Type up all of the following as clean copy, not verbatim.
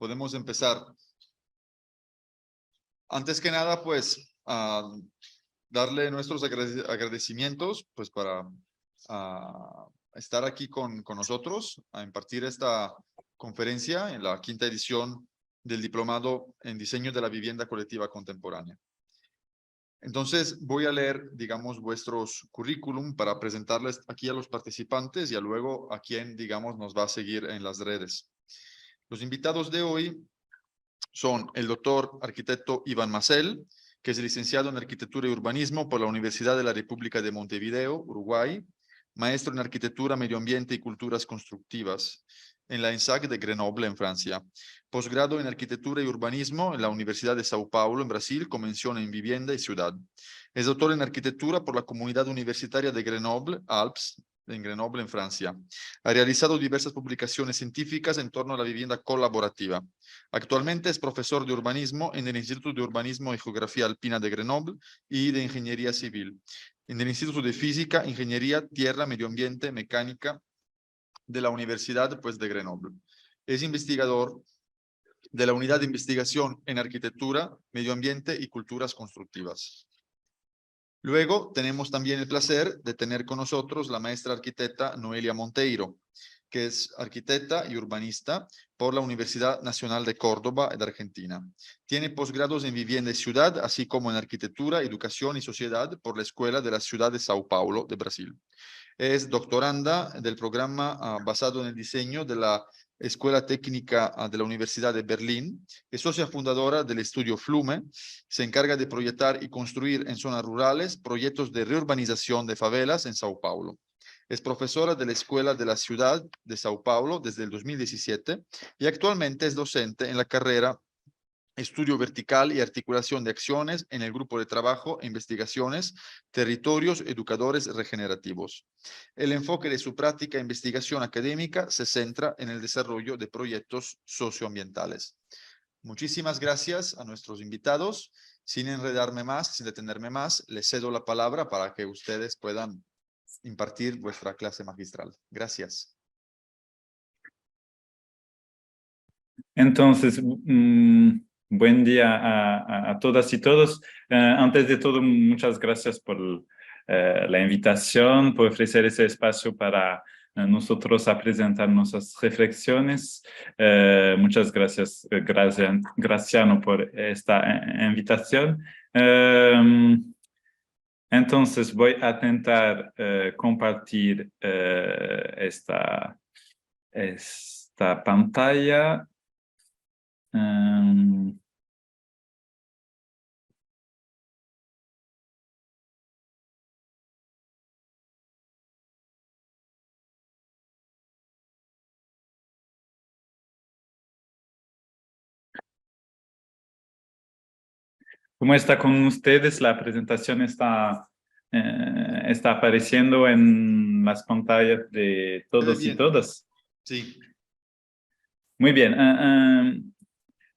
podemos empezar. Antes que nada, pues, darle nuestros agradecimientos, pues, para estar aquí con nosotros, a impartir esta conferencia en la 5ª edición del Diplomado en Diseño de la Vivienda Colectiva Contemporánea. Entonces, voy a leer, digamos, vuestros currículum para presentarles aquí a los participantes y a luego a quien, digamos, nos va a seguir en las redes. Los invitados de hoy son el doctor arquitecto Iván Macel, que es licenciado en Arquitectura y Urbanismo por la Universidad de la República de Montevideo, Uruguay, maestro en Arquitectura, Medio Ambiente y Culturas Constructivas en la ENSAC de Grenoble, en Francia. Posgrado en Arquitectura y Urbanismo en la Universidad de Sao Paulo, en Brasil, con mención en Vivienda y Ciudad. Es doctor en Arquitectura por la Comunidad Universitaria de Grenoble, Alpes, en Grenoble, en Francia. Ha realizado diversas publicaciones científicas en torno a la vivienda colaborativa. Actualmente es profesor de urbanismo en el Instituto de Urbanismo y Geografía Alpina de Grenoble y de Ingeniería Civil, en el Instituto de Física, Ingeniería, Tierra, Medio Ambiente, Mecánica de la Universidad, pues, de Grenoble. Es investigador de la Unidad de Investigación en Arquitectura, Medio Ambiente y Culturas Constructivas. Luego tenemos también el placer de tener con nosotros la maestra arquitecta Noelia Monteiro, que es arquitecta y urbanista por la Universidad Nacional de Córdoba de Argentina. Tiene posgrados en Vivienda y Ciudad, así como en Arquitectura, Educación y Sociedad por la Escuela de la Ciudad de Sao Paulo, de Brasil. Es doctoranda del programa basado en el diseño de la Escuela Técnica de la Universidad de Berlín. Es socia fundadora del estudio Flume. Se encarga de proyectar y construir en zonas rurales proyectos de reurbanización de favelas en Sao Paulo. Es profesora de la Escuela de la Ciudad de Sao Paulo desde el 2017 y actualmente es docente en la carrera Estudio Vertical y Articulación de Acciones en el Grupo de Trabajo e Investigaciones, Territorios Educadores Regenerativos. El enfoque de su práctica e investigación académica se centra en el desarrollo de proyectos socioambientales. Muchísimas gracias a nuestros invitados. Sin enredarme más, sin detenerme más, les cedo la palabra para que ustedes puedan impartir vuestra clase magistral. Gracias. Entonces, buen día a todas y todos. Antes de todo, muchas gracias por la invitación, por ofrecer ese espacio para nosotros a presentar nuestras reflexiones. Muchas gracias, Graciano, por esta invitación. Entonces, voy a intentar compartir esta pantalla. ¿Cómo está con ustedes? La presentación está apareciendo en las pantallas de todos y todas. Sí. Muy bien.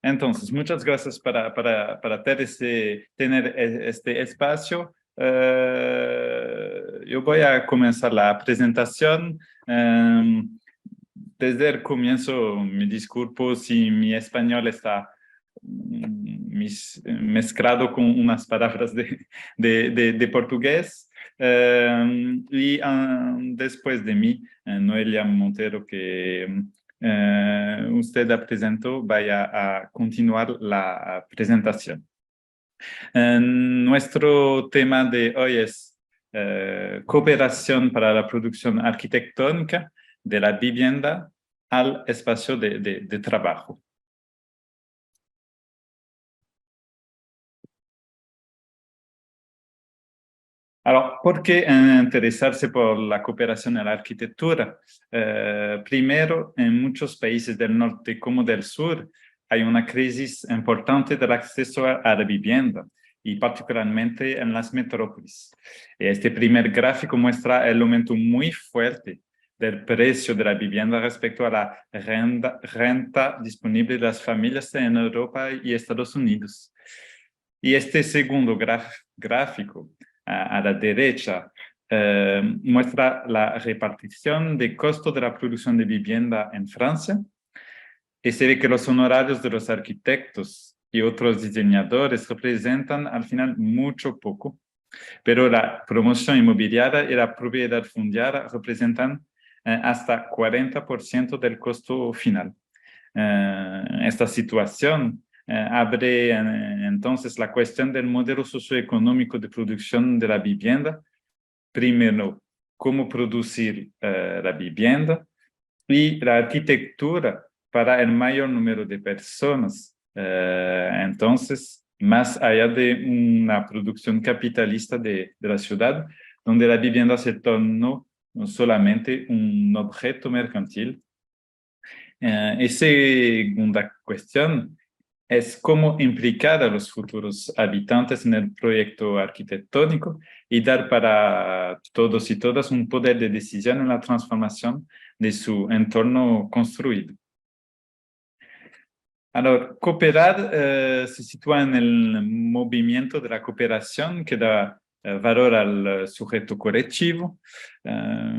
Entonces, muchas gracias para tener este espacio. Yo voy a comenzar la presentación. Desde el comienzo, me disculpo si mi español está mezclado con unas palabras de portugués. Y después de mí, Noelia Monteiro, que usted la presentó, vaya a continuar la presentación. Nuestro tema de hoy es cooperación para la producción arquitectónica de la vivienda al espacio de trabajo. Alors, ¿por qué interesarse por la cooperación en la arquitectura? Primero, en muchos países del norte como del sur, hay una crisis importante del acceso a la vivienda, y particularmente en las metrópolis. Este primer gráfico muestra el aumento muy fuerte del precio de la vivienda respecto a la renta disponible de las familias en Europa y Estados Unidos. Y este segundo gráfico, a la derecha, muestra la repartición de costo de la producción de vivienda en Francia. y se ve que los honorarios de los arquitectos y otros diseñadores representan al final mucho poco, pero la promoción inmobiliaria y la propiedad fundiaria representan hasta 40% del costo final. Esta situación abre entonces la cuestión del modelo socioeconómico de producción de la vivienda. Primero, cómo producir la vivienda y la arquitectura para el mayor número de personas. Entonces, más allá de una producción capitalista de la ciudad, donde la vivienda se tornó solamente un objeto mercantil. Y segunda cuestión es cómo implicar a los futuros habitantes en el proyecto arquitectónico y dar para todos y todas un poder de decisión en la transformación de su entorno construido. Ahora, cooperar se sitúa en el movimiento de la cooperación que da valor al sujeto colectivo.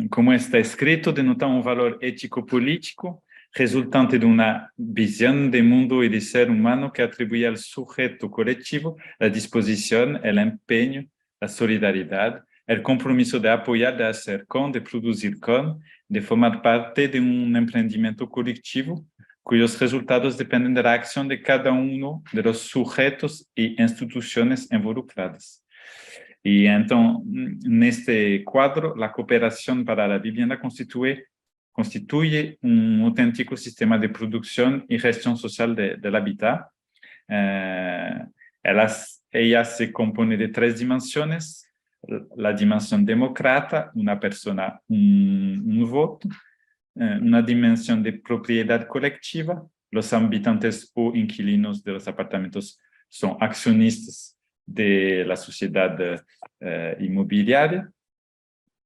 Como está escrito, denota un valor ético-político resultante de una visión de mundo y de ser humano que atribuye al sujeto colectivo la disposición, el empeño, la solidaridad, el compromiso de apoyar, de hacer con, de producir con, de formar parte de un emprendimiento colectivo cuyos resultados dependen de la acción de cada uno de los sujetos y instituciones involucradas. Y entonces, en este cuadro, la cooperación para la vivienda constituye un auténtico sistema de producción y gestión social del hábitat. Ella se compone de 3 dimensiones: la dimensión demócrata, una persona, un voto; una dimensión de propiedad colectiva, los habitantes o inquilinos de los apartamentos son accionistas de la sociedad inmobiliaria;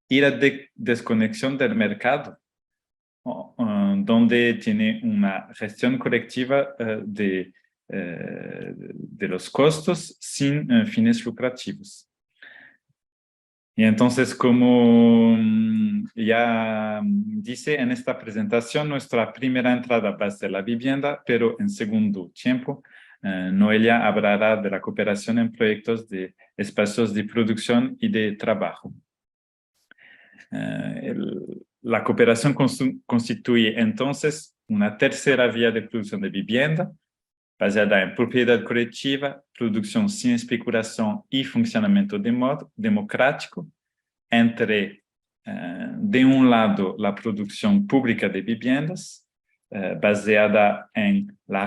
y la desconexión del mercado, donde tiene una gestión colectiva de los costos sin fines lucrativos. Y entonces, como ya dice en esta presentación, nuestra primera entrada va a ser la vivienda, pero en segundo tiempo, Noelia hablará de la cooperación en proyectos de espacios de producción y de trabajo. La cooperación constituye entonces una tercera vía de producción de vivienda, basada en propiedad colectiva, producción sin especulación y funcionamiento democrático, entre, de un lado, la producción pública de viviendas, baseada en la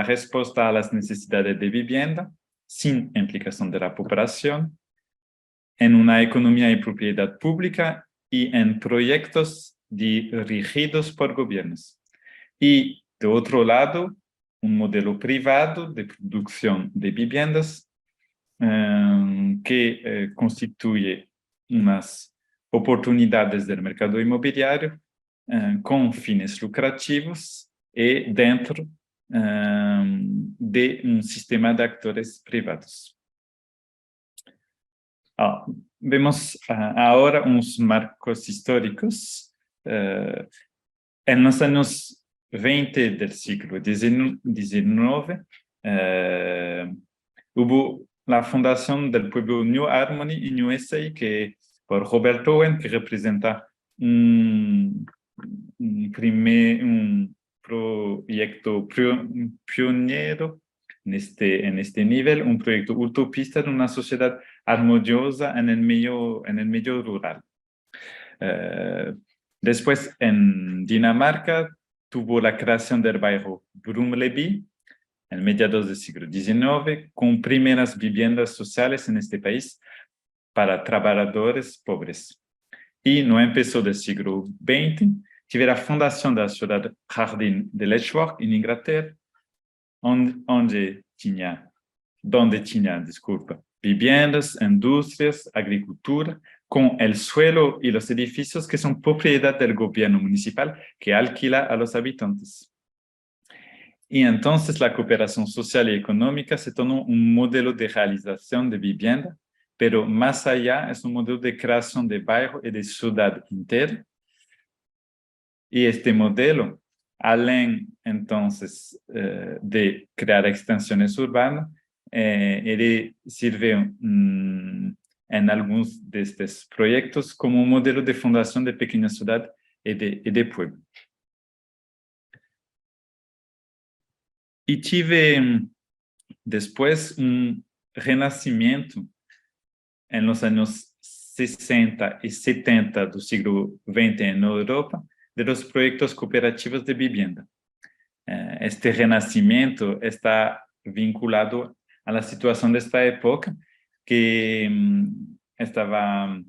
respuesta a las necesidades de vivienda, sin implicación de la población, en una economía y propiedad pública y en proyectos dirigidos por gobiernos. Y, de otro lado, un modelo privado de producción de viviendas que constituye unas oportunidades del mercado inmobiliario con fines lucrativos y dentro de un sistema de actores privados. Vemos ahora unos marcos históricos. En los años 20 del siglo XIX, hubo la fundación del pueblo New Harmony en USA por Robert Owen, que representa un proyecto pionero en este nivel, un proyecto utopista de una sociedad armoniosa en el medio rural. Después, en Dinamarca, tuvo la creación del barrio Brumleby en mediados del siglo XIX, con primeras viviendas sociales en este país para trabajadores pobres. Y no empezó del siglo XX, que la fundación de la ciudad Jardín de Letchworth en Inglaterra, donde tenía, viviendas, industrias, agricultura, con el suelo y los edificios que son propiedad del gobierno municipal que alquila a los habitantes. Y entonces la cooperación social y económica se tornó un modelo de realización de vivienda, pero más allá es un modelo de creación de barrio y de ciudad entera. Y este modelo Além, entonces, de crear extensiones urbanas, ele sirve en algunos de estos proyectos como un modelo de fundación de pequeña ciudad y de pueblo. Y tive después un renacimiento en los años 60 y 70 del siglo XX en Europa de los proyectos cooperativos de vivienda. Este renacimiento está vinculado a la situación de esta época que estaba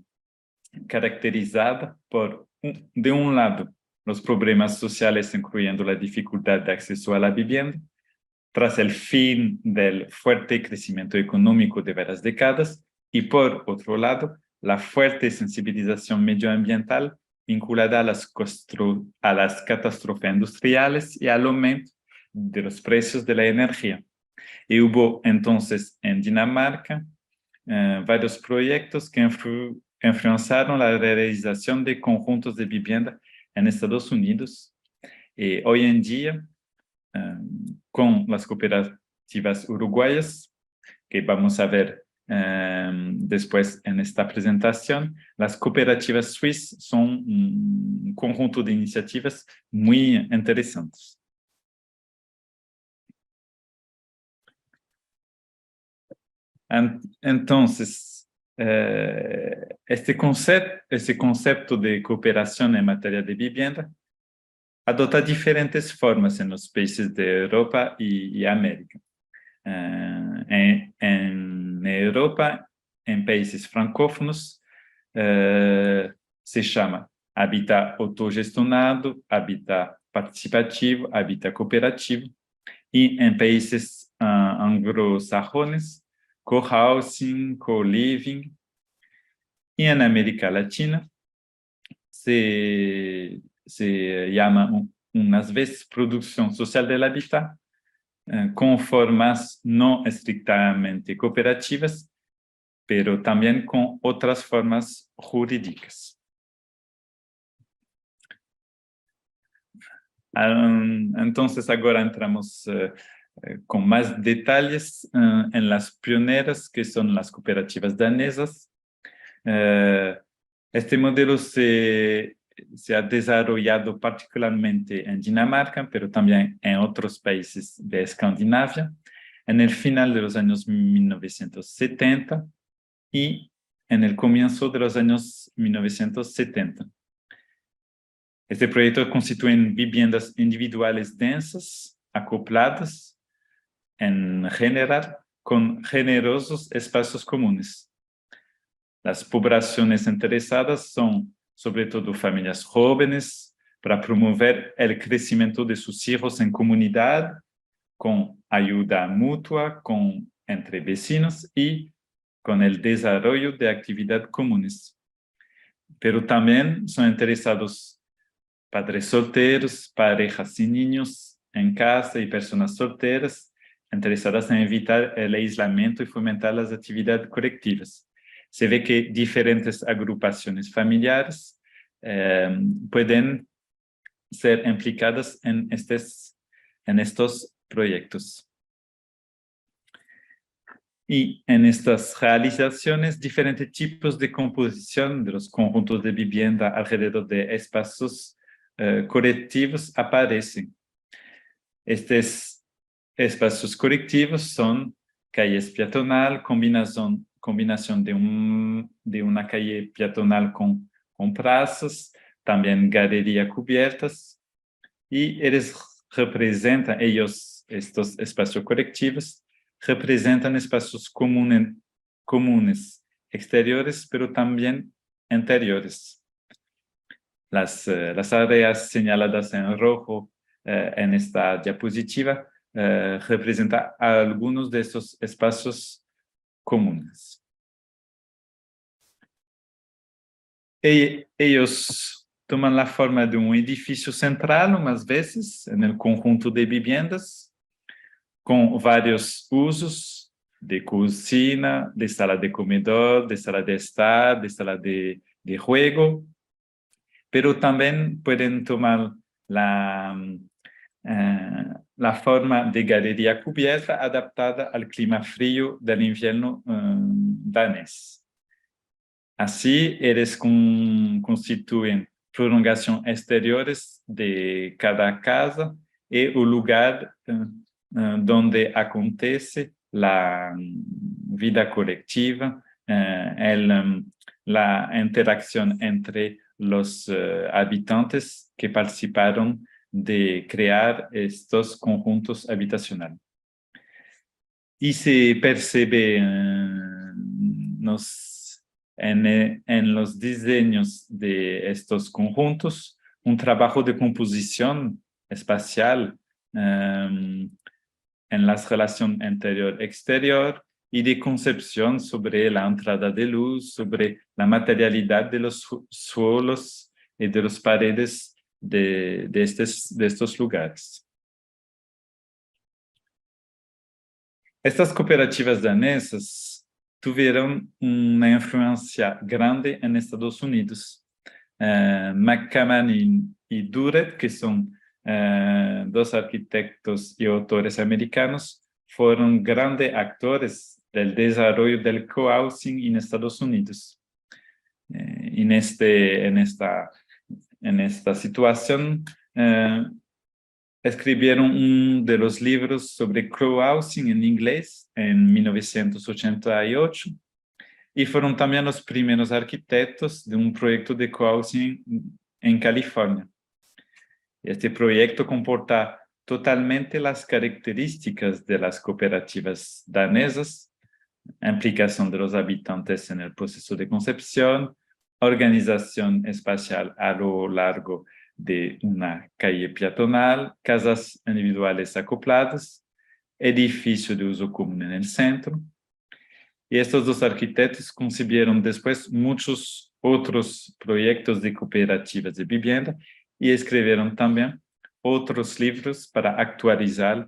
caracterizada por, de un lado, los problemas sociales, incluyendo la dificultad de acceso a la vivienda, tras el fin del fuerte crecimiento económico de varias décadas, y por otro lado, la fuerte sensibilización medioambiental vinculada a las catástrofes industriales y al aumento de los precios de la energía. Y hubo entonces en Dinamarca varios proyectos que influenciaron la realización de conjuntos de vivienda en Estados Unidos. Y hoy en día, con las cooperativas uruguayas, que vamos a ver después en esta presentación, las cooperativas suizas son un conjunto de iniciativas muy interesantes. Entonces, este concepto de cooperación en materia de vivienda adopta diferentes formas en los países de Europa y América. En Europa, en países francófonos, se llama hábitat autogestionado, hábitat participativo, hábitat cooperativo, y en países anglosajones, cohousing, co-living, y en América Latina se llama unas veces producción social del hábitat, con formas no estrictamente cooperativas, pero también con otras formas jurídicas. Entonces, ahora entramos con más detalles en las pioneras, que son las cooperativas danesas. Este modelo se ha desarrollado particularmente en Dinamarca, pero también en otros países de Escandinavia, en el final de los años 1970 y en el comienzo de los años 1970. Este proyecto constituye viviendas individuales densas, acopladas, en general, con generosos espacios comunes. Las poblaciones interesadas son sobre todo familias jóvenes, para promover el crecimiento de sus hijos en comunidad, con ayuda mutua, entre vecinos y con el desarrollo de actividades comunes. Pero también son interesados padres solteros, parejas sin niños en casa y personas solteras interesadas en evitar el aislamiento y fomentar las actividades colectivas. Se ve que diferentes agrupaciones familiares pueden ser implicadas en estos proyectos. Y en estas realizaciones, diferentes tipos de composición de los conjuntos de vivienda alrededor de espacios colectivos aparecen. Estos espacios colectivos son calles peatonal, combinación de una calle peatonal con plazas, también galerías cubiertas, y estos espacios colectivos representan espacios comunes exteriores, pero también interiores. Las áreas señaladas en rojo en esta diapositiva representan algunos de estos espacios comunes. Ellos toman la forma de un edificio central, unas veces, en el conjunto de viviendas, con varios usos de cocina, de sala de comedor, de sala de estar, de sala de juego, pero también pueden tomar la la forma de galería cubierta adaptada al clima frío del invierno danés. Así, constituyen prolongación exteriores de cada casa y el lugar donde acontece la vida colectiva, la interacción entre los habitantes que participaron de crear estos conjuntos habitacionales. Y se percibe en los diseños de estos conjuntos un trabajo de composición espacial en las relaciones interior-exterior y de concepción sobre la entrada de luz, sobre la materialidad de los suelos y de las paredes de estos lugares. Estas cooperativas danesas tuvieron una influencia grande en Estados Unidos. McCammon y Duret, que son dos arquitectos y autores americanos, fueron grandes actores del desarrollo del cohousing en Estados Unidos. En esta situación, escribieron uno de los libros sobre cohousing en inglés en 1988 y fueron también los primeros arquitectos de un proyecto de cohousing en California. Este proyecto comporta totalmente las características de las cooperativas danesas: implicación de los habitantes en el proceso de concepción, organización espacial a lo largo de una calle peatonal, casas individuales acopladas, edificio de uso común en el centro. Y estos dos arquitectos concibieron después muchos otros proyectos de cooperativas de vivienda y escribieron también otros libros para actualizar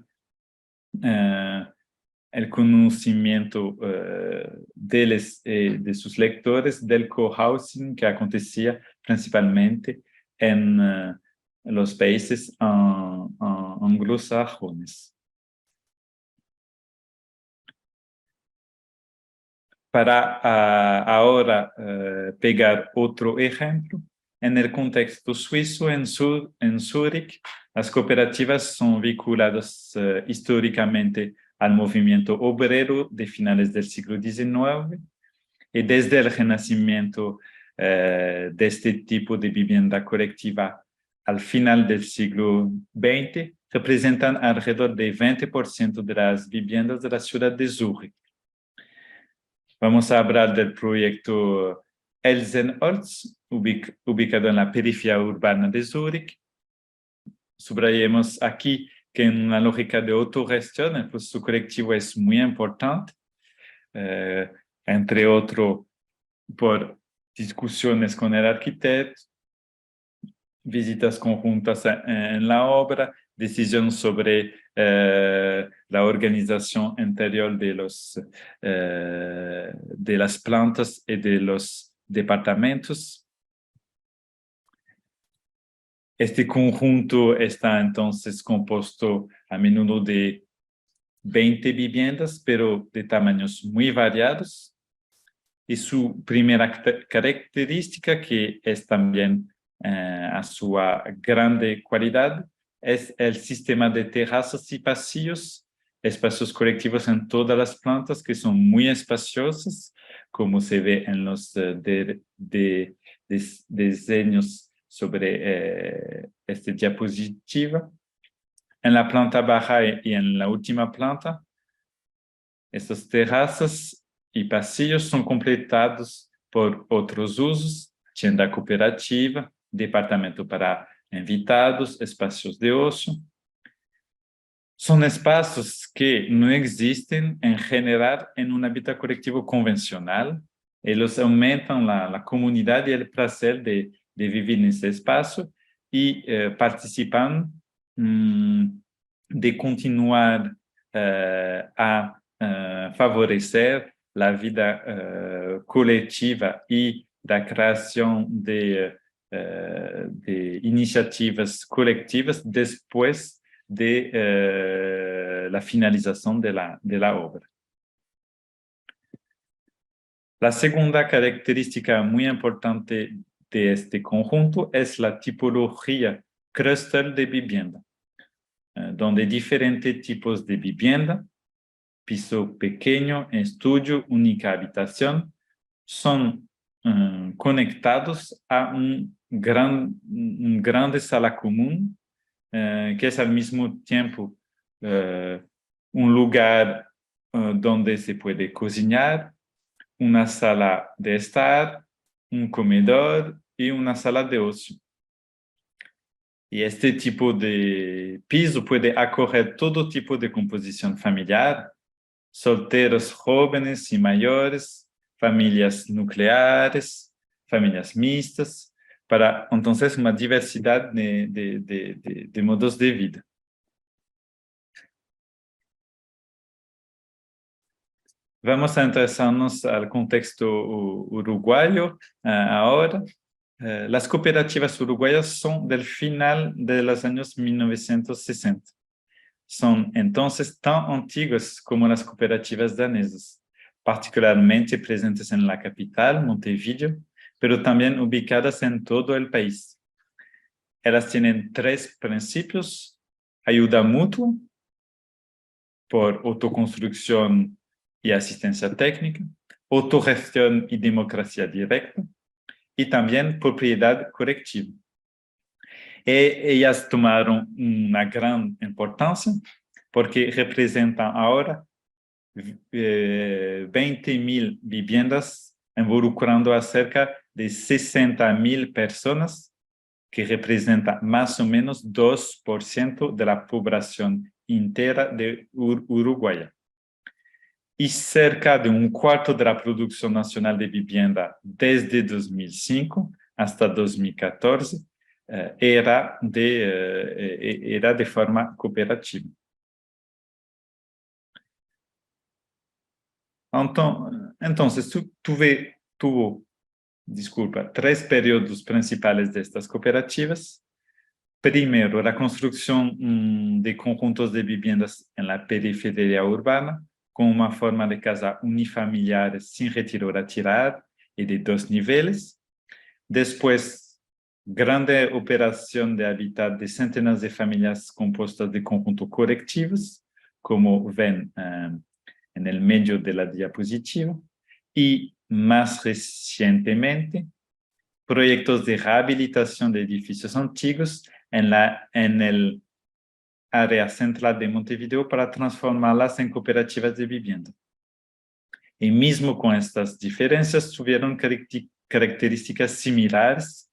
el conocimiento de sus lectores del cohousing que acontecía principalmente en los países anglosajones. Para ahora pegar otro ejemplo, en el contexto suizo, en Zúrich, las cooperativas son vinculadas históricamente al movimiento obrero de finales del siglo XIX y desde el renacimiento de este tipo de vivienda colectiva al final del siglo XX, representan alrededor de 20% de las viviendas de la ciudad de Zúrich. Vamos a hablar del proyecto Elsenholz, ubicado en la periferia urbana de Zúrich. Subrayemos aquí que en una lógica de autogestión el proceso colectivo es muy importante, entre otros por discusiones con el arquitecto, visitas conjuntas en la obra, decisión sobre la organización interior de las plantas y de los departamentos. Este conjunto está entonces compuesto a menudo de 20 viviendas, pero de tamaños muy variados. Y su primera característica, que es también a su grande cualidad, es el sistema de terrazas y pasillos, espacios colectivos en todas las plantas que son muy espaciosas, como se ve en los diseños sobre esta diapositiva. En la planta baja y en la última planta, estas terrazas y pasillos son completados por otros usos: tienda cooperativa, departamento para invitados, espacios de ocio. Son espacios que no existen en general en un hábitat colectivo convencional. Ellos aumentan la comunidad y el placer de vivir en ese espacio y participan de continuar a favorecer la vida colectiva y la creación de iniciativas colectivas después de la finalización de la obra. La segunda característica muy importante de este conjunto es la tipología clúster de vivienda, donde diferentes tipos de vivienda, piso pequeño, estudio, única habitación, son conectados a un grande sala común, que es al mismo tiempo un lugar donde se puede cocinar, una sala de estar, un comedor y una sala de ocio. Y este tipo de piso puede acoger todo tipo de composición familiar, solteros jóvenes y mayores, familias nucleares, familias mixtas, para entonces una diversidad de modos de vida. Vamos a interesarnos al contexto uruguayo ahora. Las cooperativas uruguayas son del final de los años 1960. Son entonces tan antiguas como las cooperativas danesas, particularmente presentes en la capital, Montevideo, pero también ubicadas en todo el país. Ellas tienen 3 principios: ayuda mutua, por autoconstrucción y asistencia técnica, autogestión y democracia directa, y también propiedad colectiva. Ellas tomaron una gran importancia porque representan ahora 20.000 viviendas, involucrando a cerca de 60.000 personas, que representa más o menos 2% de la población entera de Uruguay. Y cerca de un cuarto de la producción nacional de vivienda desde 2005 hasta 2014 era de forma cooperativa. Entonces, tuvo, 3 periodos principales de estas cooperativas. Primero, la construcción de conjuntos de viviendas en la periferia urbana, con una forma de casa unifamiliar sin retiro lateral y de 2 niveles. Después, grande operación de hábitat de centenas de familias compuestas de conjuntos colectivos, como ven en el medio de la diapositiva. Y más recientemente, proyectos de rehabilitación de edificios antiguos en el área central de Montevideo para transformarlas en cooperativas de vivienda. Y mismo con estas diferencias, tuvieron características similares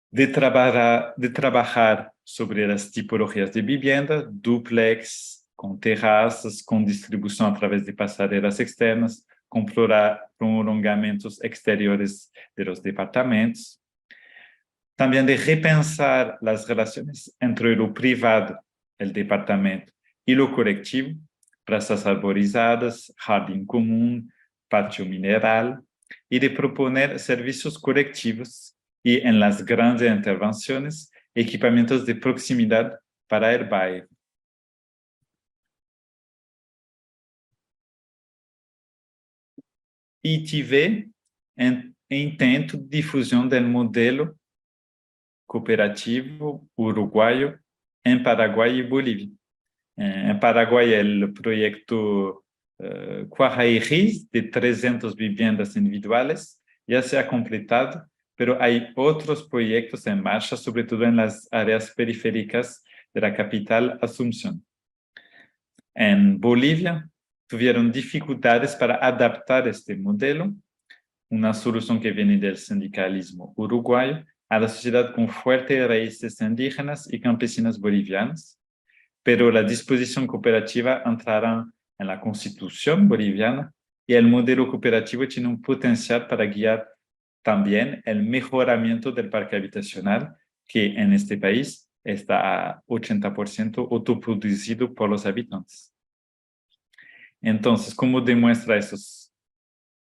de trabajar sobre las tipologías de vivienda, dúplex, con terrazas, con distribución a través de pasarelas externas, con prolongamientos exteriores de los departamentos. También de repensar las relaciones entre lo privado, el departamento, y lo colectivo, plazas arborizadas, jardín común, patio mineral, y de proponer servicios colectivos y, en las grandes intervenciones, equipamientos de proximidad para el barrio. E tive intento de difusão do modelo cooperativo uruguaio em Paraguai e Bolívia. Em Paraguai, o projeto Cuajairis, de 300 viviendas individuales, já se ha completado, pero hay otros proyectos en marcha, sobre todo en las áreas periféricas de la capital Asunción. En Bolivia, tuvieron dificultades para adaptar este modelo, una solución que viene del sindicalismo uruguayo, a la sociedad con fuertes raíces indígenas y campesinas bolivianas, pero la disposición cooperativa entrará en la Constitución boliviana y el modelo cooperativo tiene un potencial para guiar también el mejoramiento del parque habitacional, que en este país está a 80% autoproducido por los habitantes. Entonces, como demuestra esos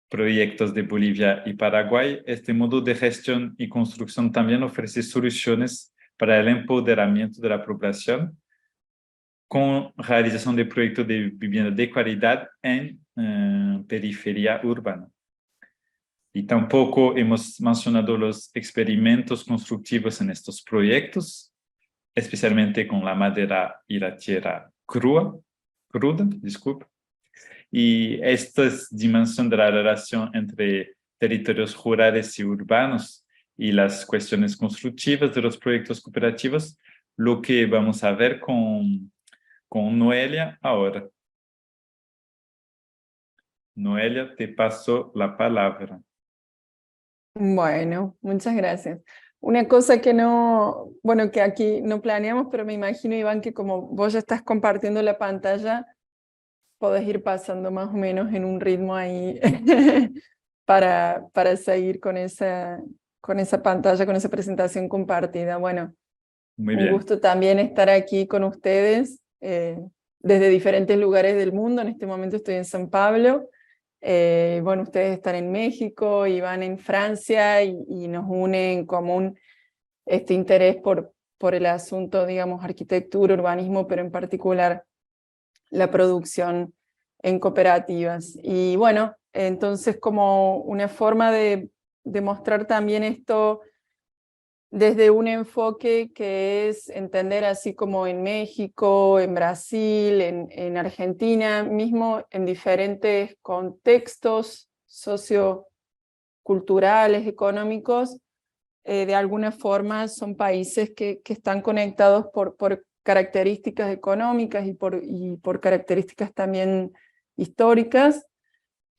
proyectos de Bolivia y Paraguay, este modo de gestión y construcción también ofrece soluciones para el empoderamiento de la población con realización de proyectos de vivienda de calidad en periferia urbana. Y tampoco hemos mencionado los experimentos constructivos en estos proyectos, especialmente con la madera y la tierra cruda, disculpe. Y esta es dimensión de la relación entre territorios rurales y urbanos y las cuestiones constructivas de los proyectos cooperativos, lo que vamos a ver con Noelia ahora. Noelia, te paso la palabra. Bueno, muchas gracias. Una cosa que no, bueno, que aquí no planeamos, pero me imagino, Iván, que como vos ya estás compartiendo la pantalla, podés ir pasando más o menos en un ritmo ahí para seguir con esa pantalla, con esa presentación compartida. Bueno, Muy un bien. gusto también estar aquí con ustedes desde diferentes lugares del mundo. En este momento estoy en San Pablo. Bueno, ustedes están en México, Iván en Francia y nos une en común este interés por el asunto, digamos, arquitectura, urbanismo, pero en particular la producción en cooperativas. Y bueno, entonces como una forma de mostrar también esto desde un enfoque que es entender, así como en México, en Brasil, en Argentina, mismo en diferentes contextos socioculturales, económicos, de alguna forma son países que están conectados por características económicas y por características también históricas.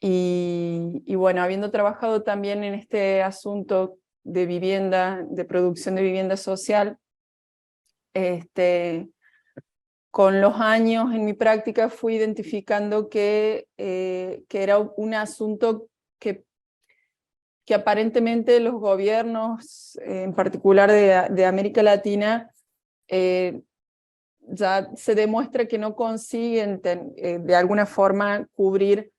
Y bueno, habiendo trabajado también en este asunto de vivienda, de producción de vivienda social, con los años en mi práctica fui identificando que era un asunto que aparentemente los gobiernos, en particular de América Latina, ya se demuestra que no consiguen de alguna forma cubrir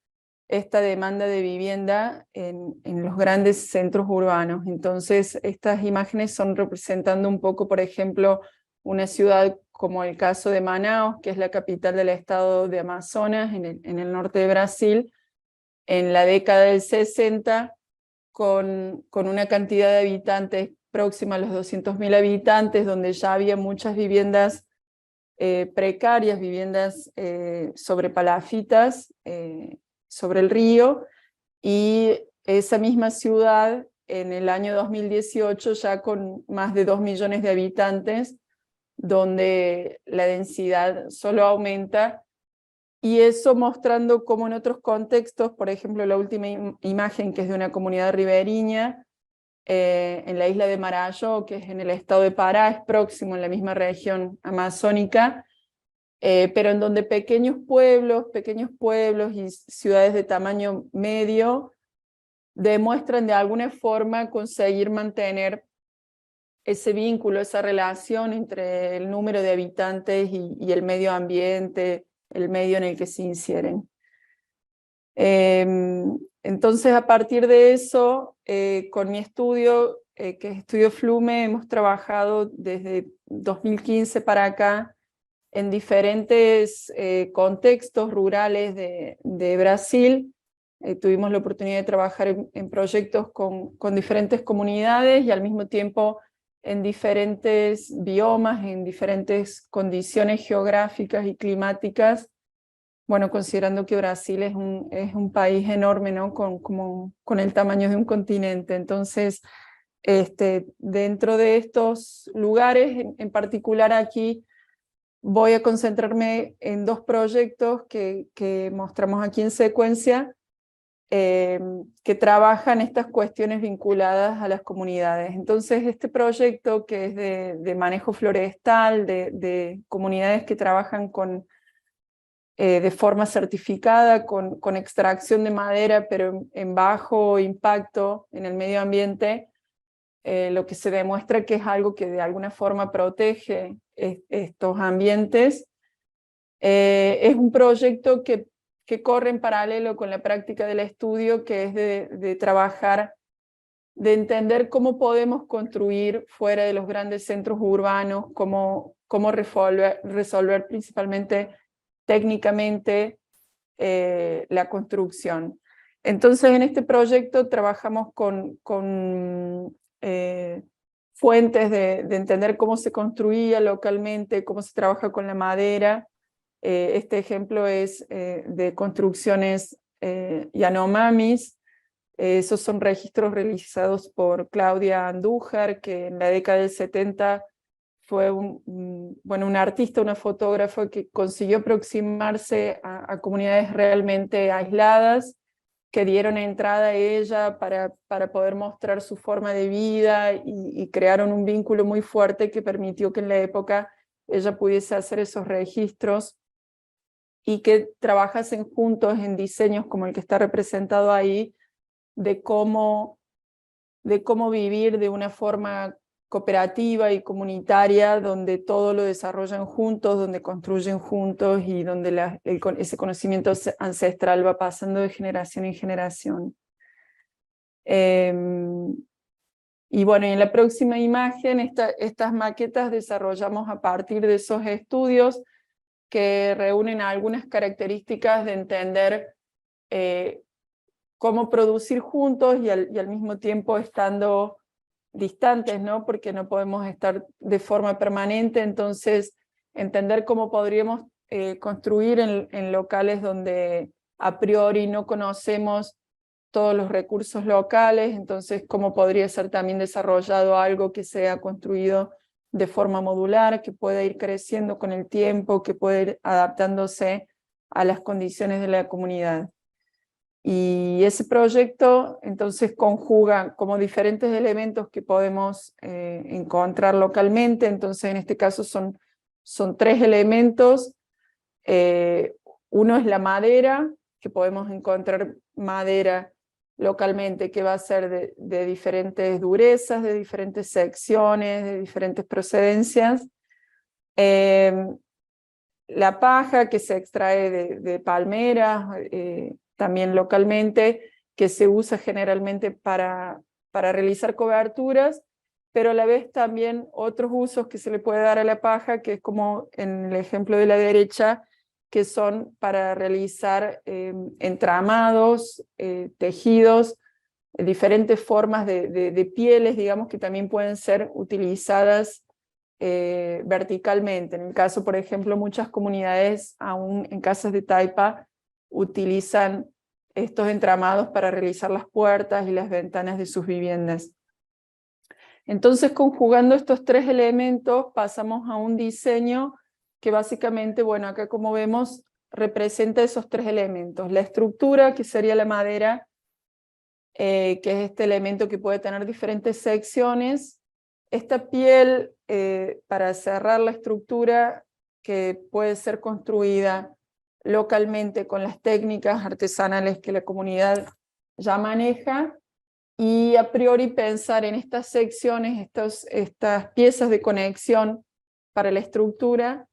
esta demanda de vivienda en los grandes centros urbanos. Entonces, estas imágenes son representando un poco, por ejemplo, una ciudad como el caso de Manaus, que es la capital del estado de Amazonas, en el norte de Brasil, en la década del 60, con una cantidad de habitantes próxima a los 200.000 habitantes, donde ya había muchas viviendas precarias, viviendas sobre palafitas, sobre el río, y esa misma ciudad en el año 2018 ya con más de 2 millones de habitantes, donde la densidad solo aumenta, y eso mostrando cómo en otros contextos, por ejemplo la última imagen que es de una comunidad ribereña, en la isla de Marayo, que es en el estado de Pará, es próximo en la misma región amazónica, pero en donde pequeños pueblos y ciudades de tamaño medio demuestran de alguna forma conseguir mantener ese vínculo, esa relación entre el número de habitantes y el medio ambiente, el medio en el que se infieren. Entonces, a partir de eso, con mi estudio, que es Estudio Flume, hemos trabajado desde 2015 para acá en diferentes contextos rurales de Brasil. Tuvimos la oportunidad de trabajar en proyectos con diferentes comunidades y al mismo tiempo en diferentes biomas, en diferentes condiciones geográficas y climáticas. Bueno, considerando que Brasil es un país enorme, ¿no? Con el tamaño de un continente. Entonces, dentro de estos lugares, en particular aquí, voy a concentrarme en 2 proyectos que mostramos aquí en secuencia, que trabajan estas cuestiones vinculadas a las comunidades. Entonces, este proyecto que es de manejo florestal, de comunidades que trabajan de forma certificada, con extracción de madera, pero en bajo impacto en el medio ambiente, lo que se demuestra que es algo que de alguna forma protege estos ambientes. Es un proyecto que corre en paralelo con la práctica del estudio, que es de trabajar de entender cómo podemos construir fuera de los grandes centros urbanos, cómo resolver principalmente técnicamente la construcción. Entonces, en este proyecto trabajamos con fuentes de entender cómo se construía localmente, cómo se trabaja con la madera. Este ejemplo es de construcciones Yanomamis. Esos son registros realizados por Claudia Andújar, que en la década del 70 fue un artista, una fotógrafa que consiguió aproximarse a comunidades realmente aisladas, que dieron entrada a ella para poder mostrar su forma de vida y crearon un vínculo muy fuerte que permitió que en la época ella pudiese hacer esos registros y que trabajasen juntos en diseños como el que está representado ahí, de cómo vivir de una forma cooperativa y comunitaria, donde todo lo desarrollan juntos, donde construyen juntos y donde ese conocimiento ancestral va pasando de generación en generación. Y bueno, en la próxima imagen, estas maquetas desarrollamos a partir de esos estudios que reúnen algunas características de entender cómo producir juntos y al mismo tiempo estando distantes, ¿no? Porque no podemos estar de forma permanente, entonces entender cómo podríamos construir en locales donde a priori no conocemos todos los recursos locales, entonces cómo podría ser también desarrollado algo que sea construido de forma modular, que pueda ir creciendo con el tiempo, que pueda ir adaptándose a las condiciones de la comunidad. Y ese proyecto entonces conjuga como diferentes elementos que podemos encontrar localmente. Entonces en este caso son 3 elementos. Uno es la madera, que podemos encontrar madera localmente que va a ser de diferentes durezas, de diferentes secciones, de diferentes procedencias. La paja que se extrae de palmeras, también localmente, que se usa generalmente para realizar coberturas, pero a la vez también otros usos que se le puede dar a la paja, que es como en el ejemplo de la derecha, que son para realizar entramados, tejidos, diferentes formas de pieles, digamos, que también pueden ser utilizadas verticalmente. En el caso, por ejemplo, muchas comunidades, aún en casas de taipa, utilizan estos entramados para realizar las puertas y las ventanas de sus viviendas. Entonces, conjugando estos 3 elementos, pasamos a un diseño que básicamente, bueno, acá como vemos, representa esos 3 elementos. La estructura, que sería la madera, que es este elemento que puede tener diferentes secciones. Esta piel, para cerrar la estructura, que puede ser construida localmente con las técnicas artesanales que la comunidad ya maneja, y a priori pensar en estas secciones, estas piezas de conexión para la estructura,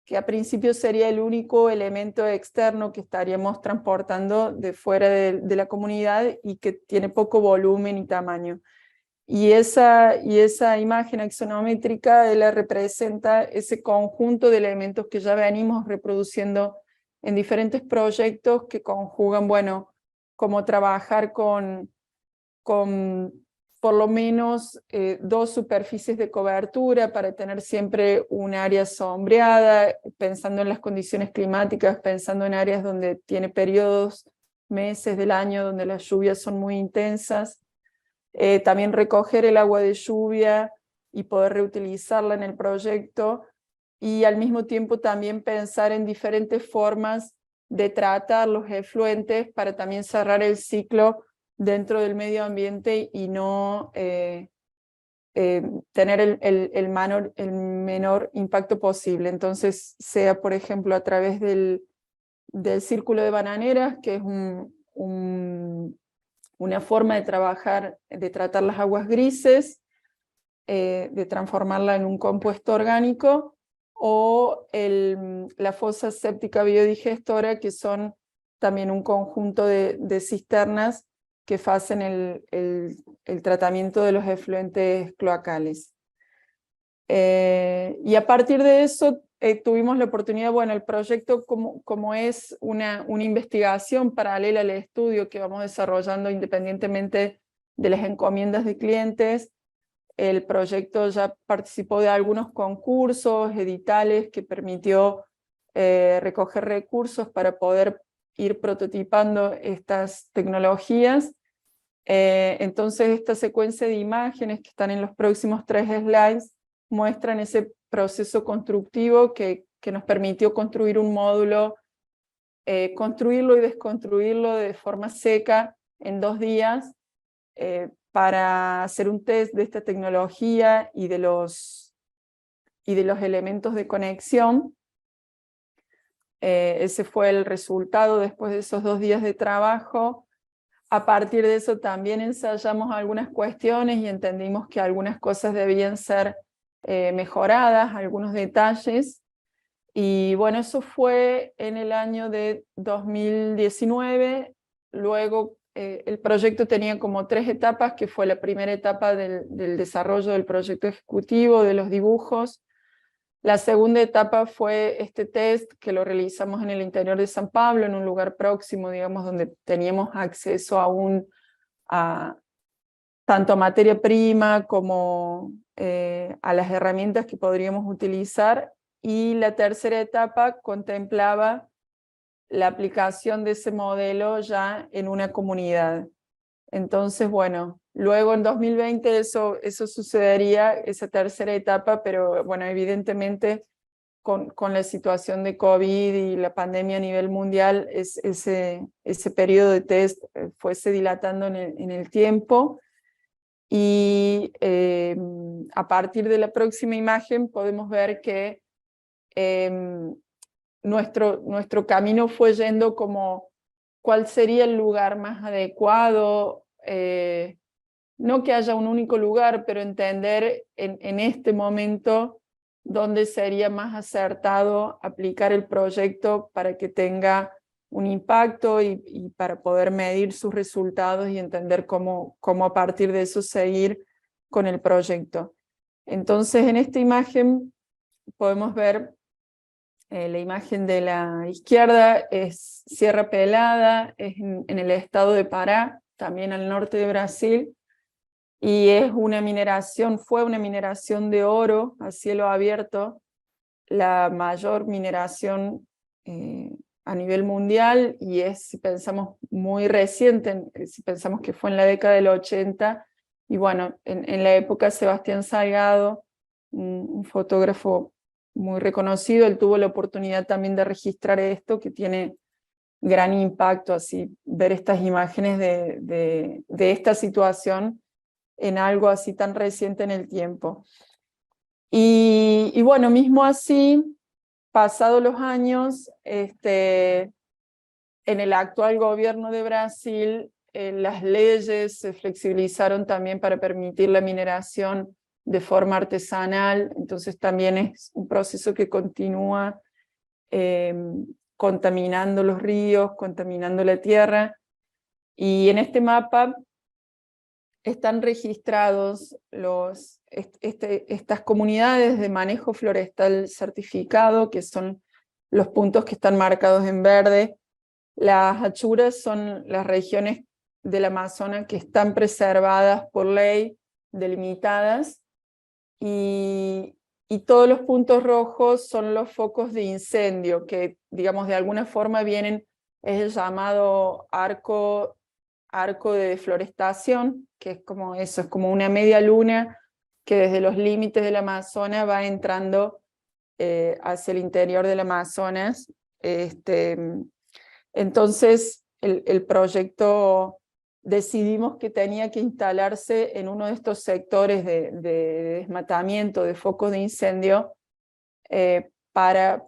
que a principio sería el único elemento externo que estaríamos transportando de fuera de la comunidad y que tiene poco volumen y tamaño. Y esa imagen axonométrica la representa ese conjunto de elementos que ya venimos reproduciendo en diferentes proyectos que conjugan, bueno, cómo trabajar con por lo menos 2 superficies de cobertura para tener siempre un área sombreada, pensando en las condiciones climáticas, pensando en áreas donde tiene periodos, meses del año donde las lluvias son muy intensas. También recoger el agua de lluvia y poder reutilizarla en el proyecto, y al mismo tiempo también pensar en diferentes formas de tratar los efluentes para también cerrar el ciclo dentro del medio ambiente y no tener el menor impacto posible. Entonces, sea por ejemplo a través del círculo de bananeras, que es una forma de trabajar, de tratar las aguas grises, de transformarla en un compuesto orgánico, o la fosa séptica biodigestora, que son también un conjunto de cisternas que hacen el tratamiento de los efluentes cloacales. Y a partir de eso tuvimos la oportunidad, bueno, el proyecto como es una investigación paralela al estudio que vamos desarrollando independientemente de las encomiendas de clientes, el proyecto ya participó de algunos concursos, editales, que permitió recoger recursos para poder ir prototipando estas tecnologías. Entonces esta secuencia de imágenes que están en los próximos 3 slides muestran ese proceso constructivo que nos permitió construir un módulo, construirlo y desconstruirlo de forma seca en 2 días, para hacer un test de esta tecnología y de los elementos de conexión. Ese fue el resultado después de esos 2 días de trabajo. A partir de eso también ensayamos algunas cuestiones y entendimos que algunas cosas debían ser mejoradas, algunos detalles. Y bueno, eso fue en el año de 2019. Luego el proyecto tenía como 3 etapas, que fue la primera etapa del desarrollo del proyecto ejecutivo, de los dibujos. La segunda etapa fue este test que lo realizamos en el interior de San Pablo, en un lugar próximo, digamos, donde teníamos acceso aún a tanto a materia prima como a las herramientas que podríamos utilizar. Y la tercera etapa contemplaba la aplicación de ese modelo ya en una comunidad. Entonces, bueno, luego en 2020 eso sucedería, esa tercera etapa, pero bueno, evidentemente con la situación de COVID y la pandemia a nivel mundial, ese periodo de test fuese dilatando en el tiempo. Y a partir de la próxima imagen podemos ver que nuestro camino fue yendo como cuál sería el lugar más adecuado, no que haya un único lugar, pero entender en este momento dónde sería más acertado aplicar el proyecto para que tenga un impacto y para poder medir sus resultados y entender cómo a partir de eso seguir con el proyecto. Entonces en esta imagen podemos ver la imagen de la izquierda es Sierra Pelada, es en el estado de Pará, también al norte de Brasil, y es una mineración, fue una mineración de oro a cielo abierto, la mayor mineración a nivel mundial, y es, si pensamos, muy reciente, si pensamos que fue en la década del 80, y bueno, en la época Sebastián Salgado, un fotógrafo muy reconocido, él tuvo la oportunidad también de registrar esto, que tiene gran impacto, así, ver estas imágenes de esta situación en algo así tan reciente en el tiempo. Y bueno, mismo así, pasados los años, en el actual gobierno de Brasil, las leyes se flexibilizaron también para permitir la mineración de forma artesanal, entonces también es un proceso que continúa contaminando los ríos, contaminando la tierra, y en este mapa están registrados estas comunidades de manejo forestal certificado, que son los puntos que están marcados en verde. Las achuras son las regiones del Amazonas que están preservadas por ley, delimitadas, y todos los puntos rojos son los focos de incendio, que digamos de alguna forma vienen, es el llamado arco de deforestación, que es como eso, es como una media luna que desde los límites del Amazonas va entrando hacia el interior del Amazonas. Entonces el proyecto decidimos que tenía que instalarse en uno de estos sectores de desmatamiento, de focos de incendio, para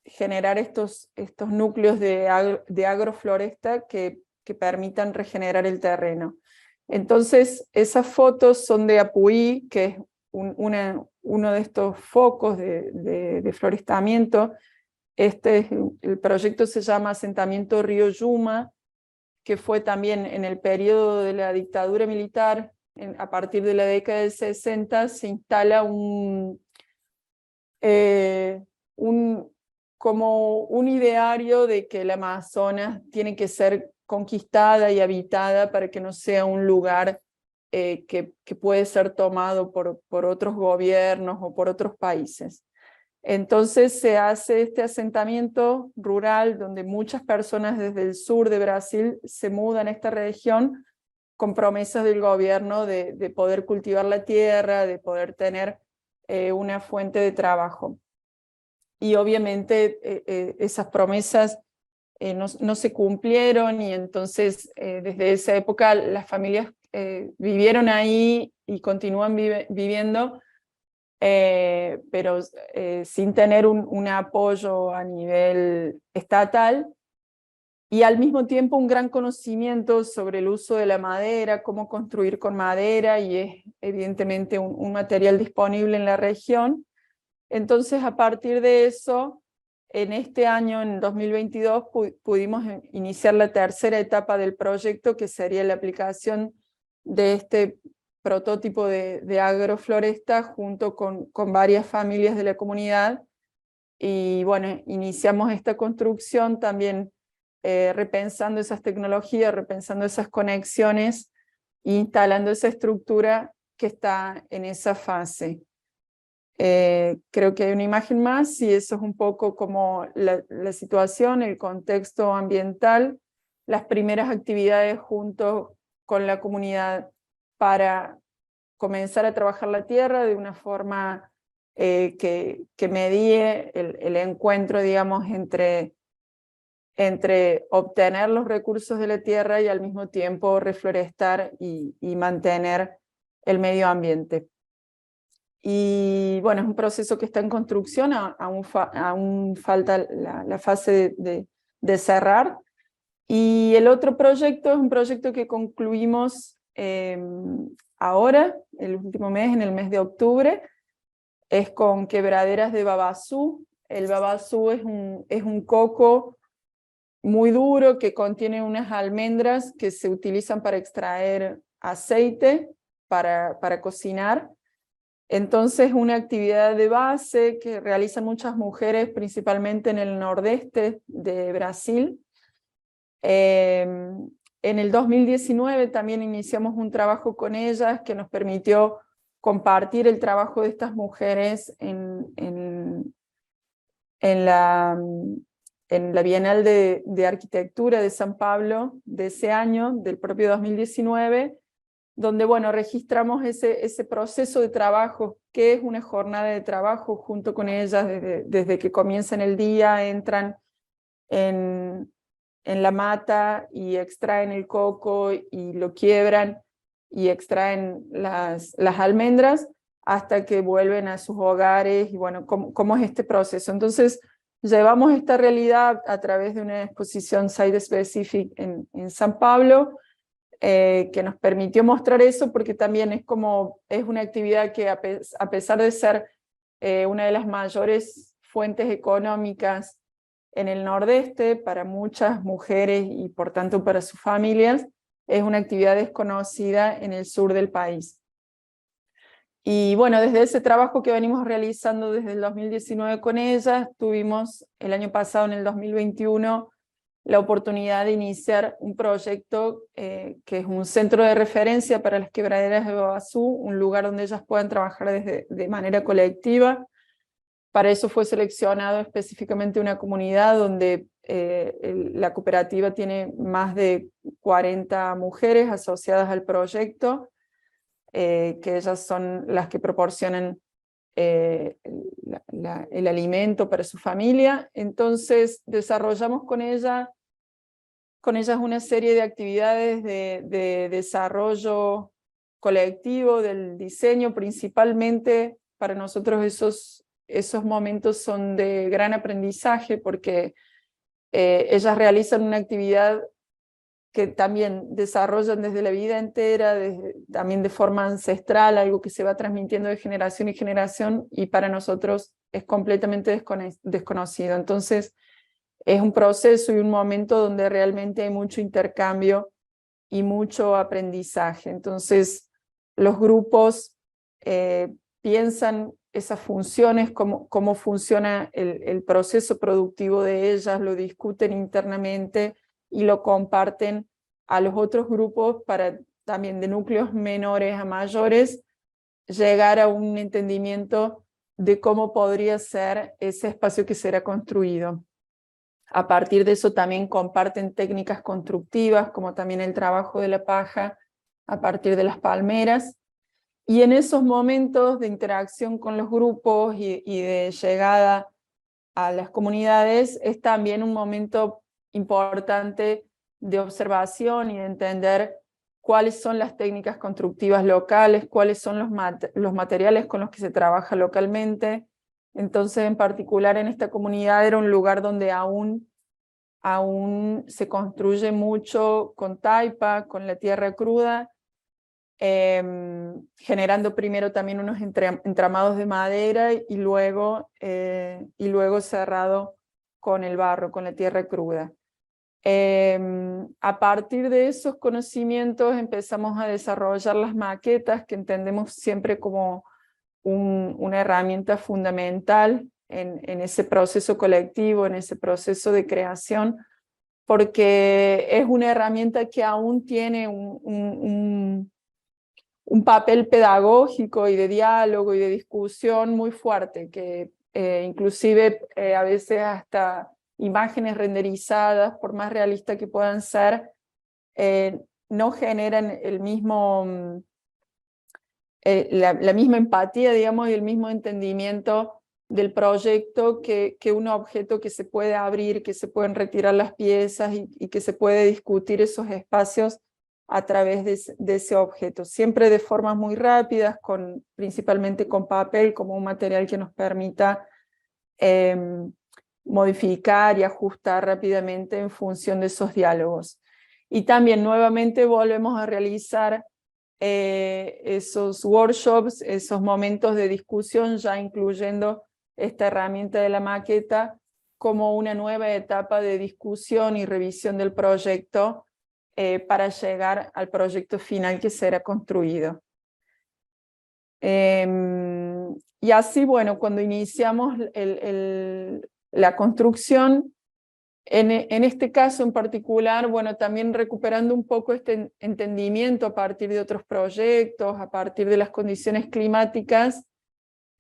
generar estos núcleos de agrofloresta que permitan regenerar el terreno. Entonces esas fotos son de Apuí, que es uno de estos focos de florestamiento. El proyecto se llama Asentamiento Río Yuma, que fue también en el periodo de la dictadura militar, a partir de la década del 60, se instala como un ideario de que el Amazonas tiene que ser conquistada y habitada para que no sea un lugar que puede ser tomado por otros gobiernos o por otros países. Entonces se hace este asentamiento rural donde muchas personas desde el sur de Brasil se mudan a esta región con promesas del gobierno de poder cultivar la tierra, de poder tener una fuente de trabajo. Y obviamente esas promesas no se cumplieron, y entonces desde esa época las familias vivieron ahí y continúan viviendo, pero sin tener un apoyo a nivel estatal, y al mismo tiempo un gran conocimiento sobre el uso de la madera, cómo construir con madera, y es evidentemente un material disponible en la región. Entonces, a partir de eso, en este año, en 2022, pudimos iniciar la tercera etapa del proyecto, que sería la aplicación de este prototipo de agrofloresta junto con varias familias de la comunidad. Y bueno, iniciamos esta construcción también repensando esas tecnologías, repensando esas conexiones, e instalando esa estructura que está en esa fase. Creo que hay una imagen más, y eso es un poco como la situación, el contexto ambiental, las primeras actividades junto con la comunidad para comenzar a trabajar la tierra de una forma que medie el encuentro, digamos, entre obtener los recursos de la tierra y al mismo tiempo reflorestar y mantener el medio ambiente. Y bueno, es un proceso que está en construcción, aún falta la fase de cerrar. Y el otro proyecto es un proyecto que concluimos ahora, el último mes, en el mes de octubre, es con quebraderas de babasú. El babasú es un coco muy duro que contiene unas almendras que se utilizan para extraer aceite para cocinar. Entonces, una actividad de base que realizan muchas mujeres, principalmente en el nordeste de Brasil. En el 2019 también iniciamos un trabajo con ellas que nos permitió compartir el trabajo de estas mujeres en la Bienal de Arquitectura de San Pablo de ese año, del propio 2019, donde bueno, registramos ese proceso de trabajo, que es una jornada de trabajo junto con ellas desde que comienzan el día, entran en la mata y extraen el coco y lo quiebran y extraen las almendras hasta que vuelven a sus hogares, y bueno, cómo es este proceso. Entonces, llevamos esta realidad a través de una exposición Site Specific en San Pablo, que nos permitió mostrar eso, porque también es una actividad que a pesar de ser una de las mayores fuentes económicas en el nordeste para muchas mujeres y por tanto para sus familias, es una actividad desconocida en el sur del país. Y bueno, desde ese trabajo que venimos realizando desde el 2019 con ellas, tuvimos el año pasado, en el 2021, la oportunidad de iniciar un proyecto que es un centro de referencia para las quebraderas de babasú, un lugar donde ellas puedan trabajar de manera colectiva. Para eso fue seleccionado específicamente una comunidad donde la cooperativa tiene más de 40 mujeres asociadas al proyecto, que ellas son las que proporcionan el alimento para su familia. Entonces desarrollamos con ellas una serie de actividades de desarrollo colectivo del diseño. Principalmente para nosotros esos momentos son de gran aprendizaje, porque ellas realizan una actividad que también desarrollan desde la vida entera, también de forma ancestral, algo que se va transmitiendo de generación en generación, y para nosotros es completamente desconocido. Entonces, es un proceso y un momento donde realmente hay mucho intercambio y mucho aprendizaje. Entonces, los grupos piensan esas funciones, cómo funciona el proceso productivo de ellas, lo discuten internamente y lo comparten a los otros grupos para también de núcleos menores a mayores llegar a un entendimiento de cómo podría ser ese espacio que será construido. A partir de eso también comparten técnicas constructivas, como también el trabajo de la paja a partir de las palmeras. Y en esos momentos de interacción con los grupos y de llegada a las comunidades es también un momento importante de observación y de entender cuáles son las técnicas constructivas locales, cuáles son los materiales con los que se trabaja localmente. Entonces, en particular en esta comunidad era un lugar donde aún se construye mucho con taipa, con la tierra cruda, generando primero también unos entramados de madera y luego cerrado con el barro, con la tierra cruda. A partir de esos conocimientos empezamos a desarrollar las maquetas, que entendemos siempre como una herramienta fundamental en ese proceso colectivo, en ese proceso de creación, porque es una herramienta que aún tiene un papel pedagógico y de diálogo y de discusión muy fuerte, que inclusive a veces hasta imágenes renderizadas, por más realistas que puedan ser, no generan la misma empatía, digamos, y el mismo entendimiento del proyecto que un objeto que se puede abrir, que se pueden retirar las piezas y que se puede discutir esos espacios a través de ese objeto. Siempre de formas muy rápidas, principalmente con papel como un material que nos permita modificar y ajustar rápidamente en función de esos diálogos. Y también nuevamente volvemos a realizar esos workshops, esos momentos de discusión, ya incluyendo esta herramienta de la maqueta como una nueva etapa de discusión y revisión del proyecto para llegar al proyecto final que será construido. Y así, bueno, cuando iniciamos la construcción, en este caso en particular, bueno, también recuperando un poco este entendimiento a partir de otros proyectos, a partir de las condiciones climáticas,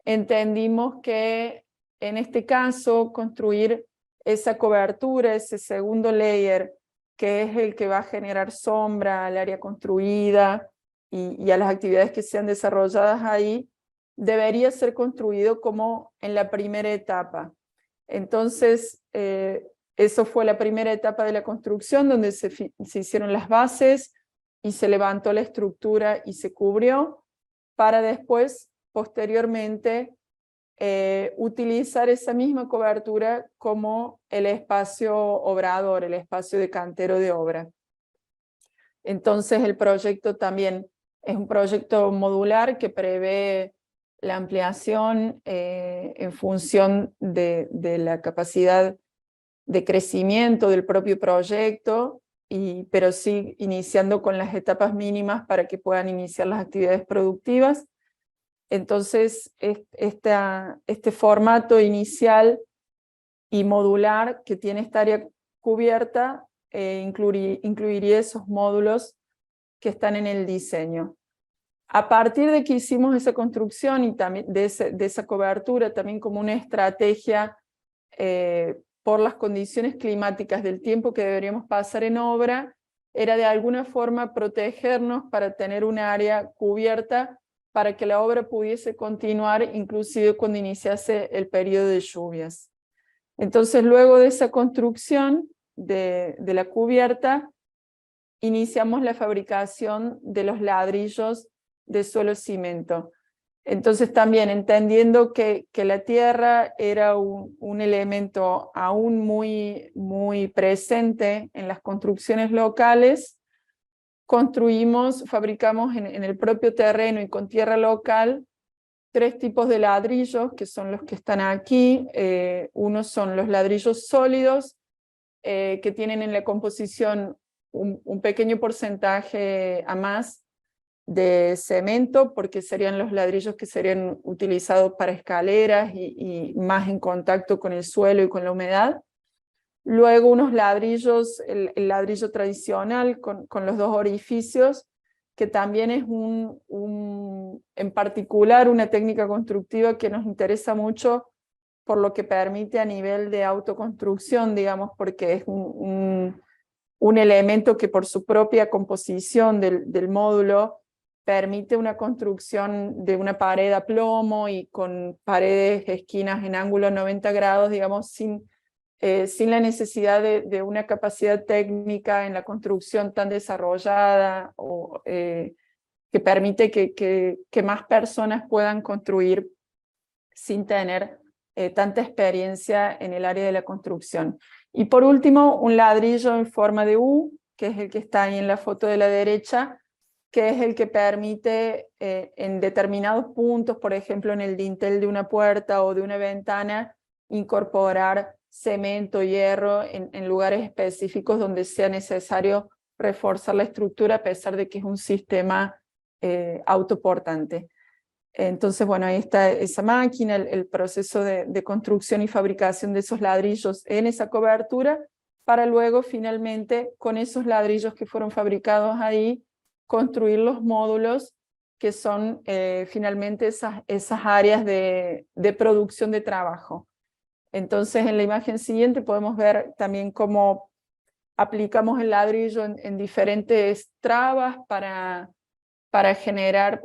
entendimos que en este caso construir esa cobertura, ese segundo layer, que es el que va a generar sombra al área construida y a las actividades que sean desarrolladas ahí, debería ser construido como en la primera etapa. Entonces, eso fue la primera etapa de la construcción, donde se hicieron las bases y se levantó la estructura y se cubrió, para después, posteriormente, utilizar esa misma cobertura como el espacio obrador, el espacio de cantero de obra. Entonces el proyecto también es un proyecto modular que prevé la ampliación en función de la capacidad de crecimiento del propio proyecto, pero sí iniciando con las etapas mínimas para que puedan iniciar las actividades productivas. Entonces, este formato inicial y modular que tiene esta área cubierta incluiría esos módulos que están en el diseño. A partir de que hicimos esa construcción y también de esa cobertura, también como una estrategia por las condiciones climáticas del tiempo que deberíamos pasar en obra, era de alguna forma protegernos para tener una área cubierta para que la obra pudiese continuar inclusive cuando iniciase el periodo de lluvias. Entonces, luego de esa construcción de la cubierta, iniciamos la fabricación de los ladrillos de suelo cimento. Entonces también entendiendo que la tierra era un elemento aún muy presente en las construcciones locales, fabricamos en el propio terreno y con tierra local 3 tipos de ladrillos, que son los que están aquí. Unos son los ladrillos sólidos, que tienen en la composición un pequeño porcentaje a más de cemento, porque serían los ladrillos que serían utilizados para escaleras y más en contacto con el suelo y con la humedad. Luego unos ladrillos, el ladrillo tradicional con los dos orificios, que también es en particular una técnica constructiva que nos interesa mucho por lo que permite a nivel de autoconstrucción, digamos, porque es un elemento que por su propia composición del módulo permite una construcción de una pared a plomo y con paredes, esquinas en ángulo 90 grados, digamos, sin la necesidad de una capacidad técnica en la construcción tan desarrollada, o que permite que más personas puedan construir sin tener tanta experiencia en el área de la construcción. Y por último, un ladrillo en forma de U, que es el que está ahí en la foto de la derecha, que es el que permite en determinados puntos, por ejemplo en el dintel de una puerta o de una ventana, incorporar cemento, hierro en lugares específicos donde sea necesario reforzar la estructura, a pesar de que es un sistema autoportante. Entonces, bueno, ahí está esa máquina, el proceso de construcción y fabricación de esos ladrillos en esa cobertura, para luego finalmente, con esos ladrillos que fueron fabricados ahí, construir los módulos que son finalmente esas áreas de producción de trabajo. Entonces, en la imagen siguiente podemos ver también cómo aplicamos el ladrillo en diferentes trabas para generar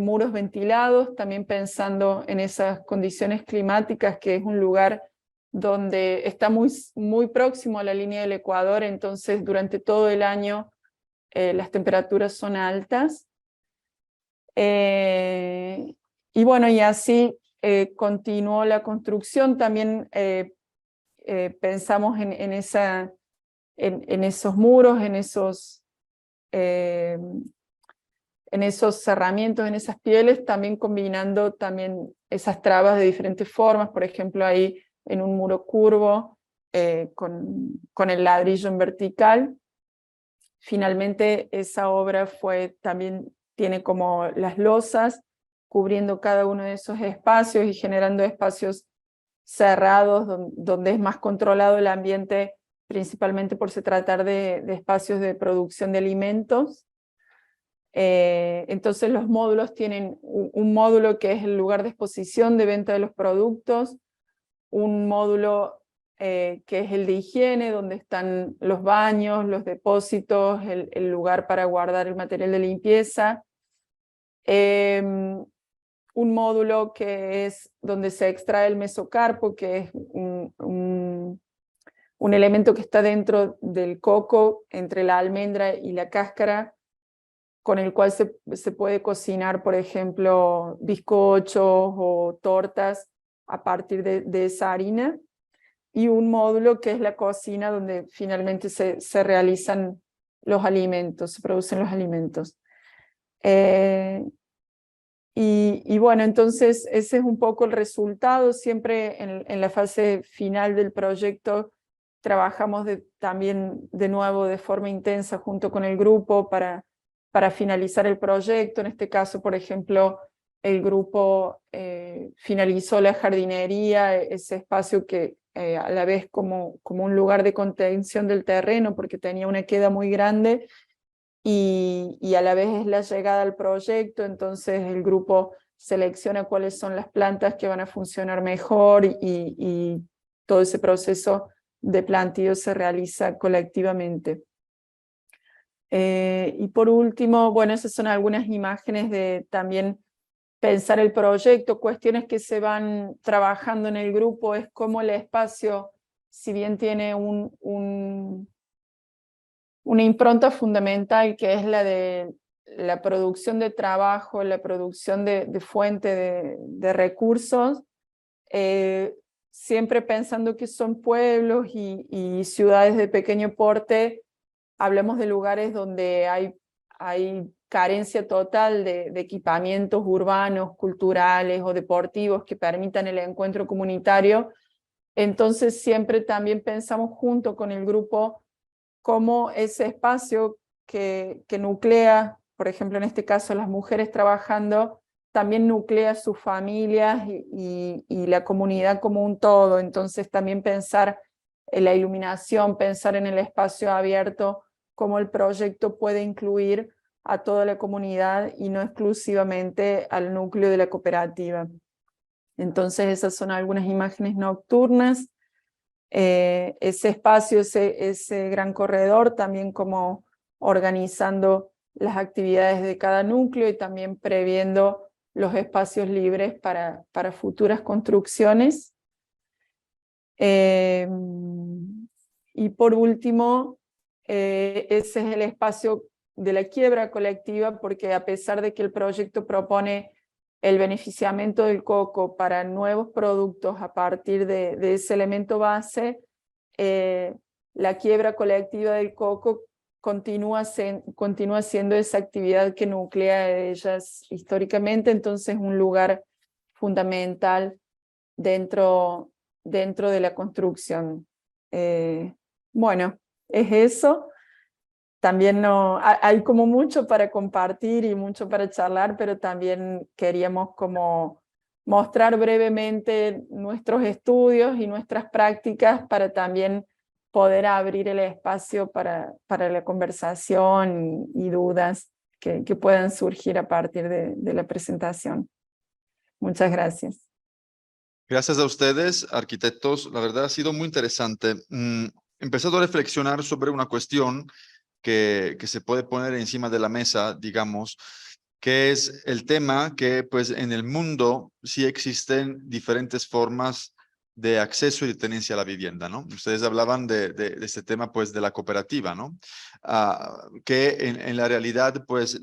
muros ventilados, también pensando en esas condiciones climáticas, que es un lugar donde está muy próximo a la línea del Ecuador, entonces durante todo el año las temperaturas son altas. Y bueno, y así continuó la construcción. También pensamos en esos muros, en esos cerramientos, en esas pieles, también combinando también esas trabas de diferentes formas, por ejemplo ahí en un muro curvo con el ladrillo en vertical. Finalmente esa obra también tiene como las losas cubriendo cada uno de esos espacios y generando espacios cerrados donde es más controlado el ambiente, principalmente por se tratar de espacios de producción de alimentos. Entonces los módulos tienen un módulo que es el lugar de exposición de venta de los productos, un módulo que es el de higiene, donde están los baños, los depósitos, el lugar para guardar el material de limpieza, un módulo que es donde se extrae el mesocarpo, que es un elemento que está dentro del coco, entre la almendra y la cáscara, con el cual se puede cocinar, por ejemplo, bizcochos o tortas a partir de esa harina, y un módulo que es la cocina, donde finalmente se realizan los alimentos, se producen los alimentos. Y bueno, entonces ese es un poco el resultado. Siempre en la fase final del proyecto trabajamos también de nuevo de forma intensa junto con el grupo para finalizar el proyecto. En este caso, por ejemplo, el grupo finalizó la jardinería, ese espacio que a la vez como un lugar de contención del terreno, porque tenía una queda muy grande, y a la vez es la llegada al proyecto. Entonces el grupo selecciona cuáles son las plantas que van a funcionar mejor, y todo ese proceso de planteo se realiza colectivamente. Y por último, bueno, esas son algunas imágenes de también pensar el proyecto. Cuestiones que se van trabajando en el grupo es cómo el espacio, si bien tiene una impronta fundamental, que es la de la producción de trabajo, la producción de fuente de recursos, siempre pensando que son pueblos y ciudades de pequeño porte. Hablamos de lugares donde hay carencia total de equipamientos urbanos, culturales o deportivos que permitan el encuentro comunitario. Entonces siempre también pensamos junto con el grupo cómo ese espacio que nuclea, por ejemplo en este caso las mujeres trabajando, también nuclea sus familias y la comunidad como un todo. Entonces también pensar en la iluminación, pensar en el espacio abierto, cómo el proyecto puede incluir a toda la comunidad y no exclusivamente al núcleo de la cooperativa. Entonces esas son algunas imágenes nocturnas. Ese espacio, ese gran corredor, también como organizando las actividades de cada núcleo y también previendo los espacios libres para futuras construcciones. Y por último, ese es el espacio de la quiebra colectiva, porque a pesar de que el proyecto propone el beneficiamiento del coco para nuevos productos a partir de ese elemento base, la quiebra colectiva del coco continúa siendo esa actividad que nuclea a ellas históricamente, entonces un lugar fundamental dentro de la construcción. Bueno, es eso. También hay como mucho para compartir y mucho para charlar, pero también queríamos como mostrar brevemente nuestros estudios y nuestras prácticas para también poder abrir el espacio para la conversación y dudas que puedan surgir a partir de la presentación. Muchas gracias. Gracias a ustedes, arquitectos. La verdad ha sido muy interesante. He empezado a reflexionar sobre una cuestión que se puede poner encima de la mesa, digamos, que es el tema que pues en el mundo sí existen diferentes formas de acceso y de tenencia a la vivienda, ¿no? Ustedes hablaban de este tema pues de la cooperativa, ¿no? Que en la realidad pues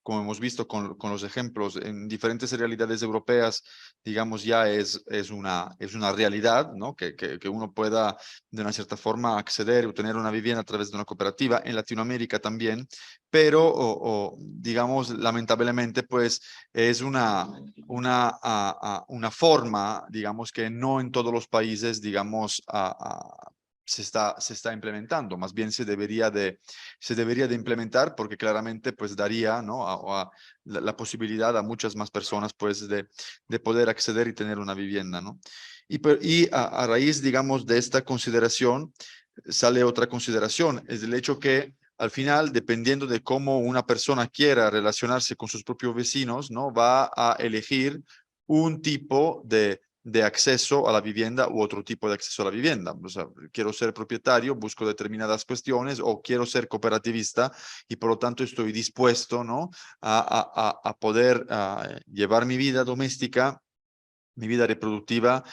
como hemos visto con los ejemplos en diferentes realidades europeas, digamos ya es una realidad, ¿no? Que uno pueda de una cierta forma acceder o tener una vivienda a través de una cooperativa, en Latinoamérica también, pero digamos lamentablemente pues es una forma, digamos que no en todos los países, digamos, se está implementando, más bien se debería de implementar porque claramente pues daría, ¿no? La posibilidad a muchas más personas pues de poder acceder y tener una vivienda, ¿no? Y a raíz, digamos, de esta consideración sale otra consideración, es el hecho que al final, dependiendo de cómo una persona quiera relacionarse con sus propios vecinos, ¿no? Va a elegir un tipo de acceso a la vivienda u otro tipo de acceso a la vivienda. O sea, quiero ser propietario, busco determinadas cuestiones, o quiero ser cooperativista y por lo tanto estoy dispuesto, ¿no? a poder llevar mi vida doméstica, mi vida reproductiva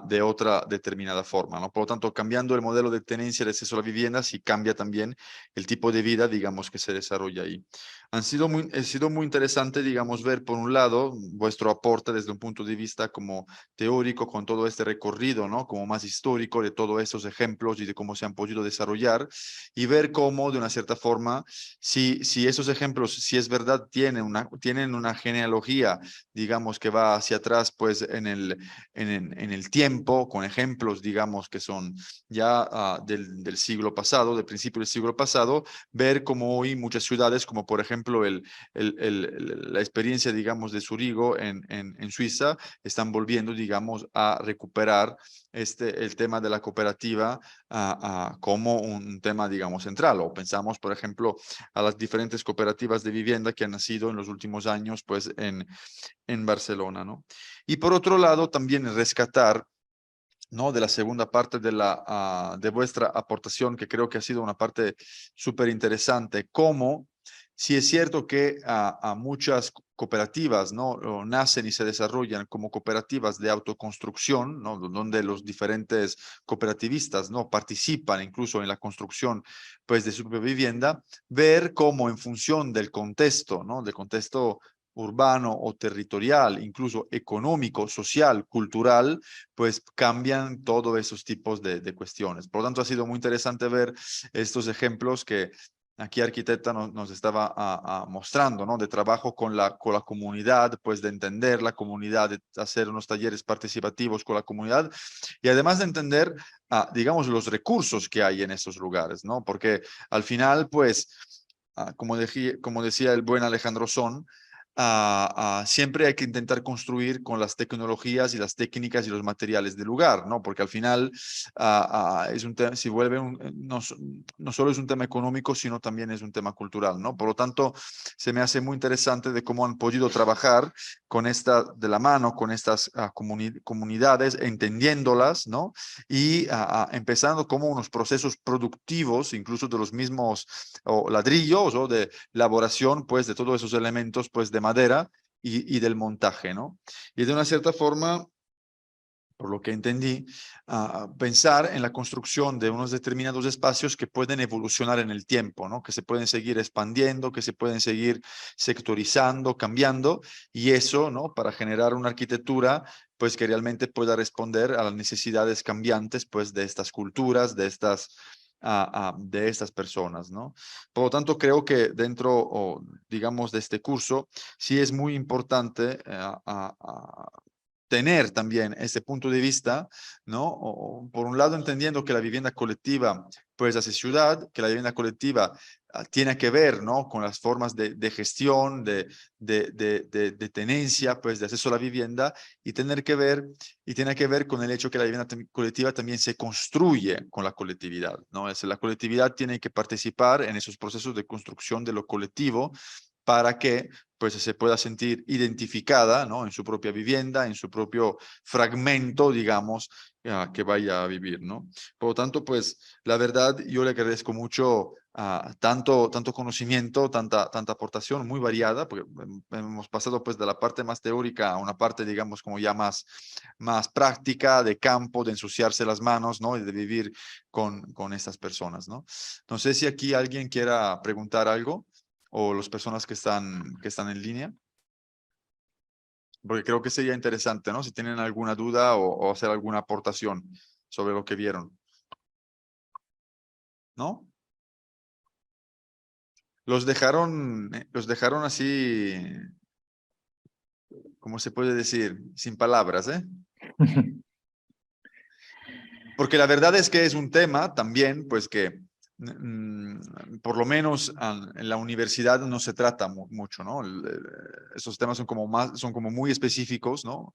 de otra determinada forma, ¿no? Por lo tanto, cambiando el modelo de tenencia de acceso a la vivienda, sí cambia también el tipo de vida, digamos, que se desarrolla ahí. Ha sido muy interesante, digamos, ver por un lado vuestro aporte desde un punto de vista como teórico, con todo este recorrido, ¿no? Como más histórico de todos esos ejemplos y de cómo se han podido desarrollar, y ver cómo, de una cierta forma, si esos ejemplos, si es verdad, tienen una genealogía, digamos, que va hacia atrás, pues en el tiempo, con ejemplos, digamos, que son ya del siglo pasado, del principio del siglo pasado, ver cómo hoy muchas ciudades, como por ejemplo la experiencia, digamos, de Zurigo en Suiza, están volviendo, digamos, a recuperar el tema de la cooperativa como un tema, digamos, central. O pensamos, por ejemplo, a las diferentes cooperativas de vivienda que han nacido en los últimos años, pues en Barcelona, ¿no? Y por otro lado, también rescatar, ¿no? De la segunda parte de vuestra aportación, que creo que ha sido una parte súper interesante, cómo si es cierto que a muchas cooperativas, ¿no? Nacen y se desarrollan como cooperativas de autoconstrucción, ¿no? Donde los diferentes cooperativistas, ¿no? Participan incluso en la construcción, pues, de su propia vivienda, ver cómo en función del contexto, ¿no? Del contexto urbano o territorial, incluso económico, social, cultural, pues cambian todos esos tipos de cuestiones. Por lo tanto, ha sido muy interesante ver estos ejemplos que aquí arquitecta nos estaba mostrando, ¿no? De trabajo con la comunidad, pues de entender la comunidad, de hacer unos talleres participativos con la comunidad y además de entender, digamos, los recursos que hay en estos lugares, ¿no? Porque al final, pues, como decía el buen Alejandro Son, siempre hay que intentar construir con las tecnologías y las técnicas y los materiales del lugar, ¿no? Porque al final es un tema, si vuelve no solo es un tema económico, sino también es un tema cultural, ¿no? Por lo tanto, se me hace muy interesante de cómo han podido trabajar de la mano con estas comunidades, entendiéndolas, ¿no? Y empezando como unos procesos productivos, incluso de los mismos ladrillos o de elaboración, pues, de todos esos elementos, pues, de madera y del montaje, ¿no? Y de una cierta forma, por lo que entendí, pensar en la construcción de unos determinados espacios que pueden evolucionar en el tiempo, ¿no? Que se pueden seguir expandiendo, que se pueden seguir sectorizando, cambiando, y eso, ¿no? Para generar una arquitectura, pues que realmente pueda responder a las necesidades cambiantes, pues, de estas culturas, de estas personas, ¿no? Por lo tanto, creo que dentro, digamos, de este curso, sí es muy importante tener también ese punto de vista, ¿no? Por un lado, entendiendo que la vivienda colectiva, pues, hace ciudad, que la vivienda colectiva tiene que ver, ¿no? Con las formas de gestión, de tenencia, pues, de acceso a la vivienda, y tiene que ver con el hecho que la vivienda colectiva también se construye con la colectividad, ¿no? Es decir, la colectividad tiene que participar en esos procesos de construcción de lo colectivo para que, pues, se pueda sentir identificada, ¿no? En su propia vivienda, en su propio fragmento, digamos, que vaya a vivir, ¿no? Por lo tanto, pues, la verdad, yo le agradezco mucho tanto conocimiento, tanta aportación muy variada, porque hemos pasado, pues, de la parte más teórica a una parte, digamos, como ya más práctica, de campo, de ensuciarse las manos, ¿no? Y de vivir con estas personas, ¿no? No sé si aquí alguien quiera preguntar algo, o las personas que están en línea, porque creo que sería interesante, ¿no? Si tienen alguna duda o hacer alguna aportación sobre lo que vieron. ¿No? Los dejaron así, ¿cómo se puede decir? Sin palabras, ¿eh? Porque la verdad es que es un tema también, pues, que por lo menos en la universidad no se trata mucho, ¿no? Esos temas son como muy específicos, ¿no?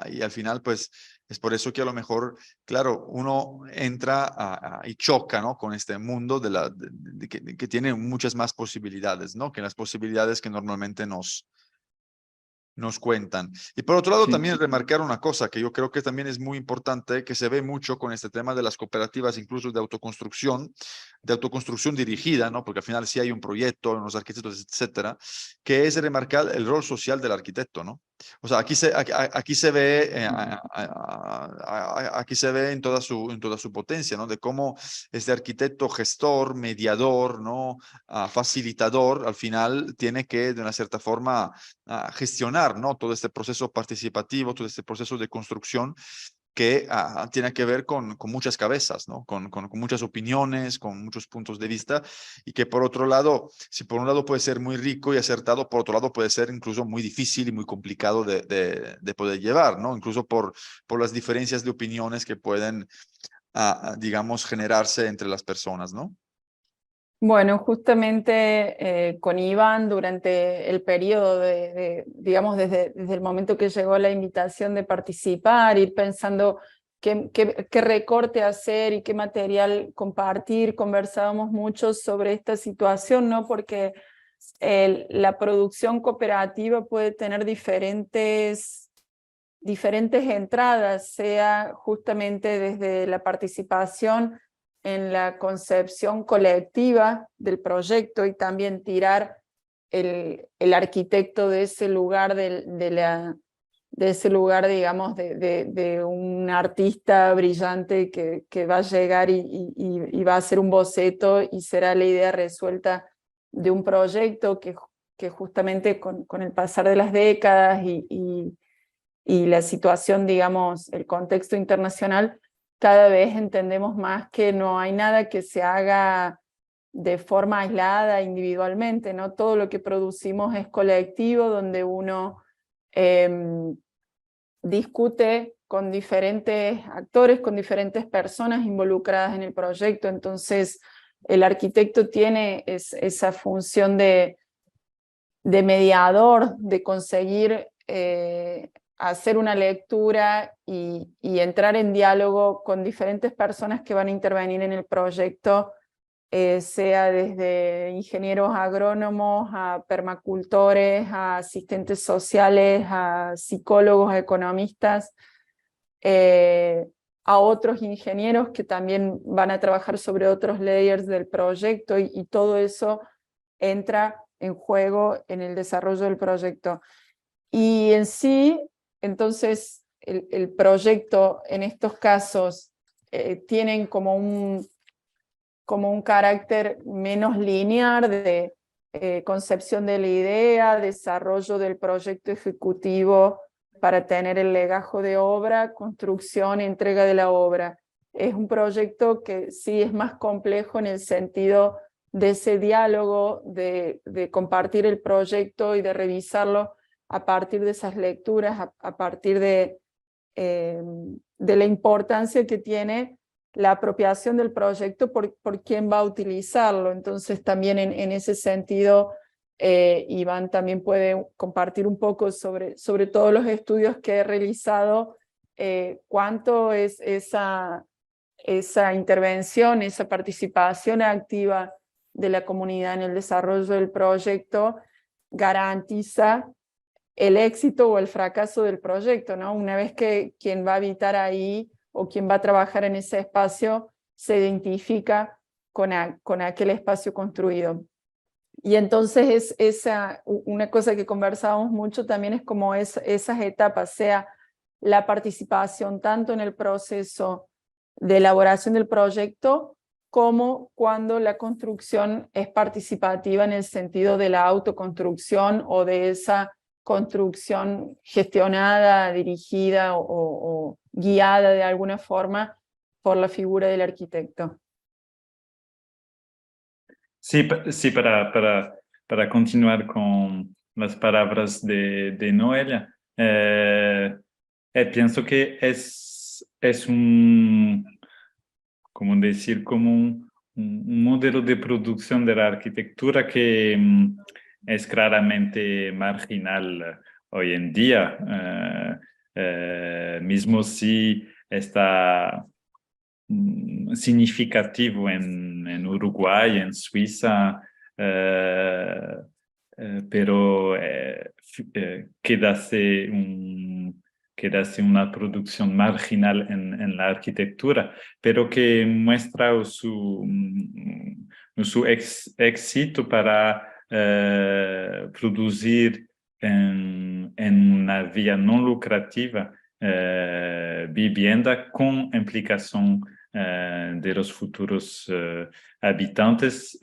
Y al final, pues, es por eso que a lo mejor, claro, uno entra y choca, ¿no? Con este mundo que tiene muchas más posibilidades, ¿no? Que las posibilidades que normalmente nos cuentan. Y por otro lado, Sí. también remarcar una cosa que yo creo que también es muy importante, que se ve mucho con este tema de las cooperativas, incluso de autoconstrucción dirigida, ¿no? Porque al final sí hay un proyecto, unos arquitectos, etcétera, que es remarcar el rol social del arquitecto, ¿no? O sea, aquí se ve, aquí se ve en toda su potencia, ¿no? De cómo este arquitecto gestor, mediador, ¿no? Facilitador, al final tiene que, de una cierta forma, gestionar, ¿no? Todo este proceso participativo, todo este proceso de construcción que tiene que ver con muchas cabezas, ¿no? Con muchas opiniones, con muchos puntos de vista, y que por otro lado, si por un lado puede ser muy rico y acertado, por otro lado puede ser incluso muy difícil y muy complicado de poder llevar, ¿no? Incluso por las diferencias de opiniones que pueden, digamos, generarse entre las personas, ¿no? Bueno, justamente con Iván, durante el periodo digamos, desde el momento que llegó la invitación de participar, ir pensando qué recorte hacer y qué material compartir, conversábamos mucho sobre esta situación, ¿no? Porque la producción cooperativa puede tener diferentes entradas, sea justamente desde la participación en la concepción colectiva del proyecto y también tirar el arquitecto de ese lugar, de ese lugar, digamos, de un artista brillante que va a llegar y va a hacer un boceto y será la idea resuelta de un proyecto que justamente con el pasar de las décadas y la situación, digamos, el contexto internacional, cada vez entendemos más que no hay nada que se haga de forma aislada individualmente, ¿no? Todo lo que producimos es colectivo, donde uno discute con diferentes actores, con diferentes personas involucradas en el proyecto. Entonces el arquitecto tiene esa función de mediador, de conseguir hacer una lectura y entrar en diálogo con diferentes personas que van a intervenir en el proyecto, sea desde ingenieros agrónomos, a permacultores, a asistentes sociales, a psicólogos, a economistas, a otros ingenieros que también van a trabajar sobre otros layers del proyecto, y todo eso entra en juego en el desarrollo del proyecto. Y en sí, entonces, el proyecto en estos casos tienen como un carácter menos lineal de concepción de la idea, desarrollo del proyecto ejecutivo para tener el legajo de obra, construcción, entrega de la obra. Es un proyecto que sí es más complejo en el sentido de ese diálogo, de compartir el proyecto y de revisarlo a partir de esas lecturas, a partir de la importancia que tiene la apropiación del proyecto por quién va a utilizarlo. Entonces también en ese sentido, Iván también puede compartir un poco sobre todos los estudios que he realizado, cuánto es esa intervención, esa participación activa de la comunidad en el desarrollo del proyecto garantiza el éxito o el fracaso del proyecto, ¿no? Una vez que quien va a habitar ahí o quien va a trabajar en ese espacio se identifica con aquel espacio construido. Y entonces una cosa que conversábamos mucho también es como esas etapas, sea la participación tanto en el proceso de elaboración del proyecto como cuando la construcción es participativa en el sentido de la autoconstrucción o de esa construcción gestionada, dirigida o guiada de alguna forma por la figura del arquitecto. Sí, para continuar con las palabras de Noelia, pienso que es como decir, como un modelo de producción de la arquitectura que es claramente marginal hoy en día, mismo si está significativo en Uruguay, en Suiza, pero quedase una producción marginal en la arquitectura, pero que muestra su éxito para producir en una vía no lucrativa vivienda con implicación de los futuros habitantes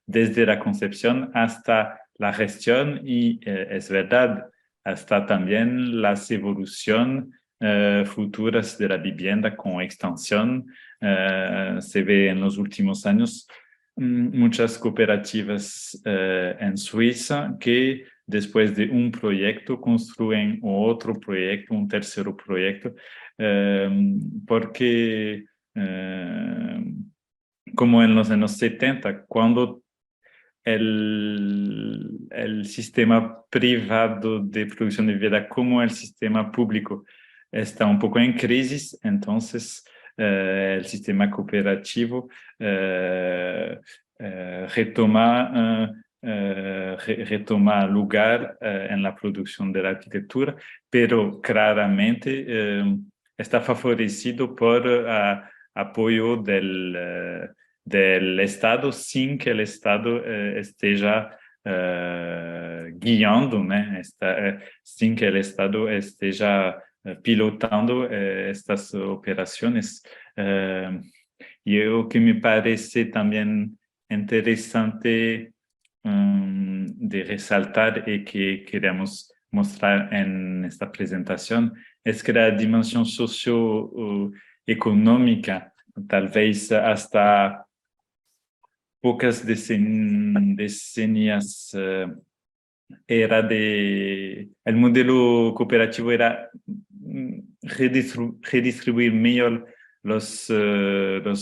desde la concepción hasta la gestión y es verdad, hasta también las evoluciones futuras de la vivienda con extensión. Se ve en los últimos años muchas cooperativas en Suiza que después de un proyecto construyen otro proyecto, un tercer proyecto, porque como en los años 70, cuando el sistema privado de producción de vivienda como el sistema público está un poco en crisis, entonces el sistema cooperativo retoma lugar en la producción de la arquitectura, pero claramente está favorecido por apoyo del Estado sin que el Estado esté ya guiando, ¿no? Sin que el Estado esté ya pilotando estas operaciones. Y lo que me parece también interesante de resaltar y que queremos mostrar en esta presentación es que la dimensión socioeconómica tal vez hasta pocas decenias el modelo cooperativo era redistribuir mejor los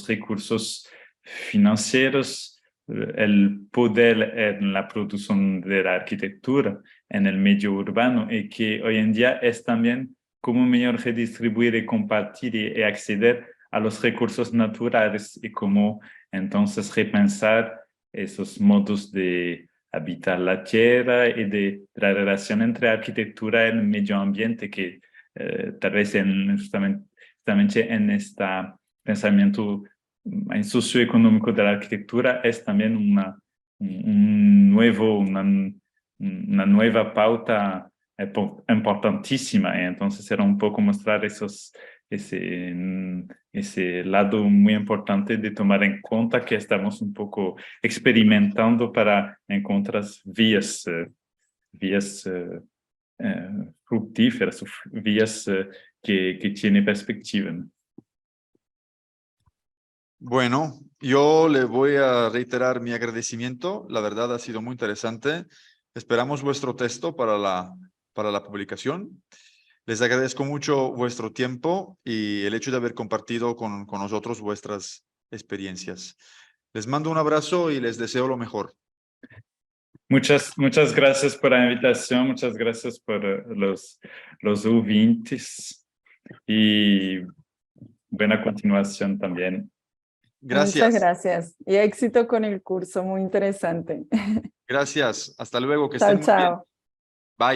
recursos financieros, el poder en la producción de la arquitectura en el medio urbano, y que hoy en día es también cómo mejor redistribuir y compartir y acceder a los recursos naturales, y cómo entonces repensar esos modos de habitar la tierra y de la relación entre arquitectura y el medio ambiente, que tal vez justamente en este pensamiento socioeconómico de la arquitectura es también una nueva pauta importantísima. Entonces era un poco mostrar ese lado muy importante de tomar en cuenta que estamos un poco experimentando para encontrar vías fructíferas, vías que tienen perspectiva, ¿no? Bueno, yo le voy a reiterar mi agradecimiento. La verdad ha sido muy interesante. Esperamos vuestro texto para la publicación. Les agradezco mucho vuestro tiempo y el hecho de haber compartido con nosotros vuestras experiencias. Les mando un abrazo y les deseo lo mejor. Muchas gracias por la invitación, muchas gracias por los ouvintes y buena continuación también. Gracias. Muchas gracias y éxito con el curso, muy interesante. Gracias. Hasta luego. Que Chao, estén muy bien. chao. Bye.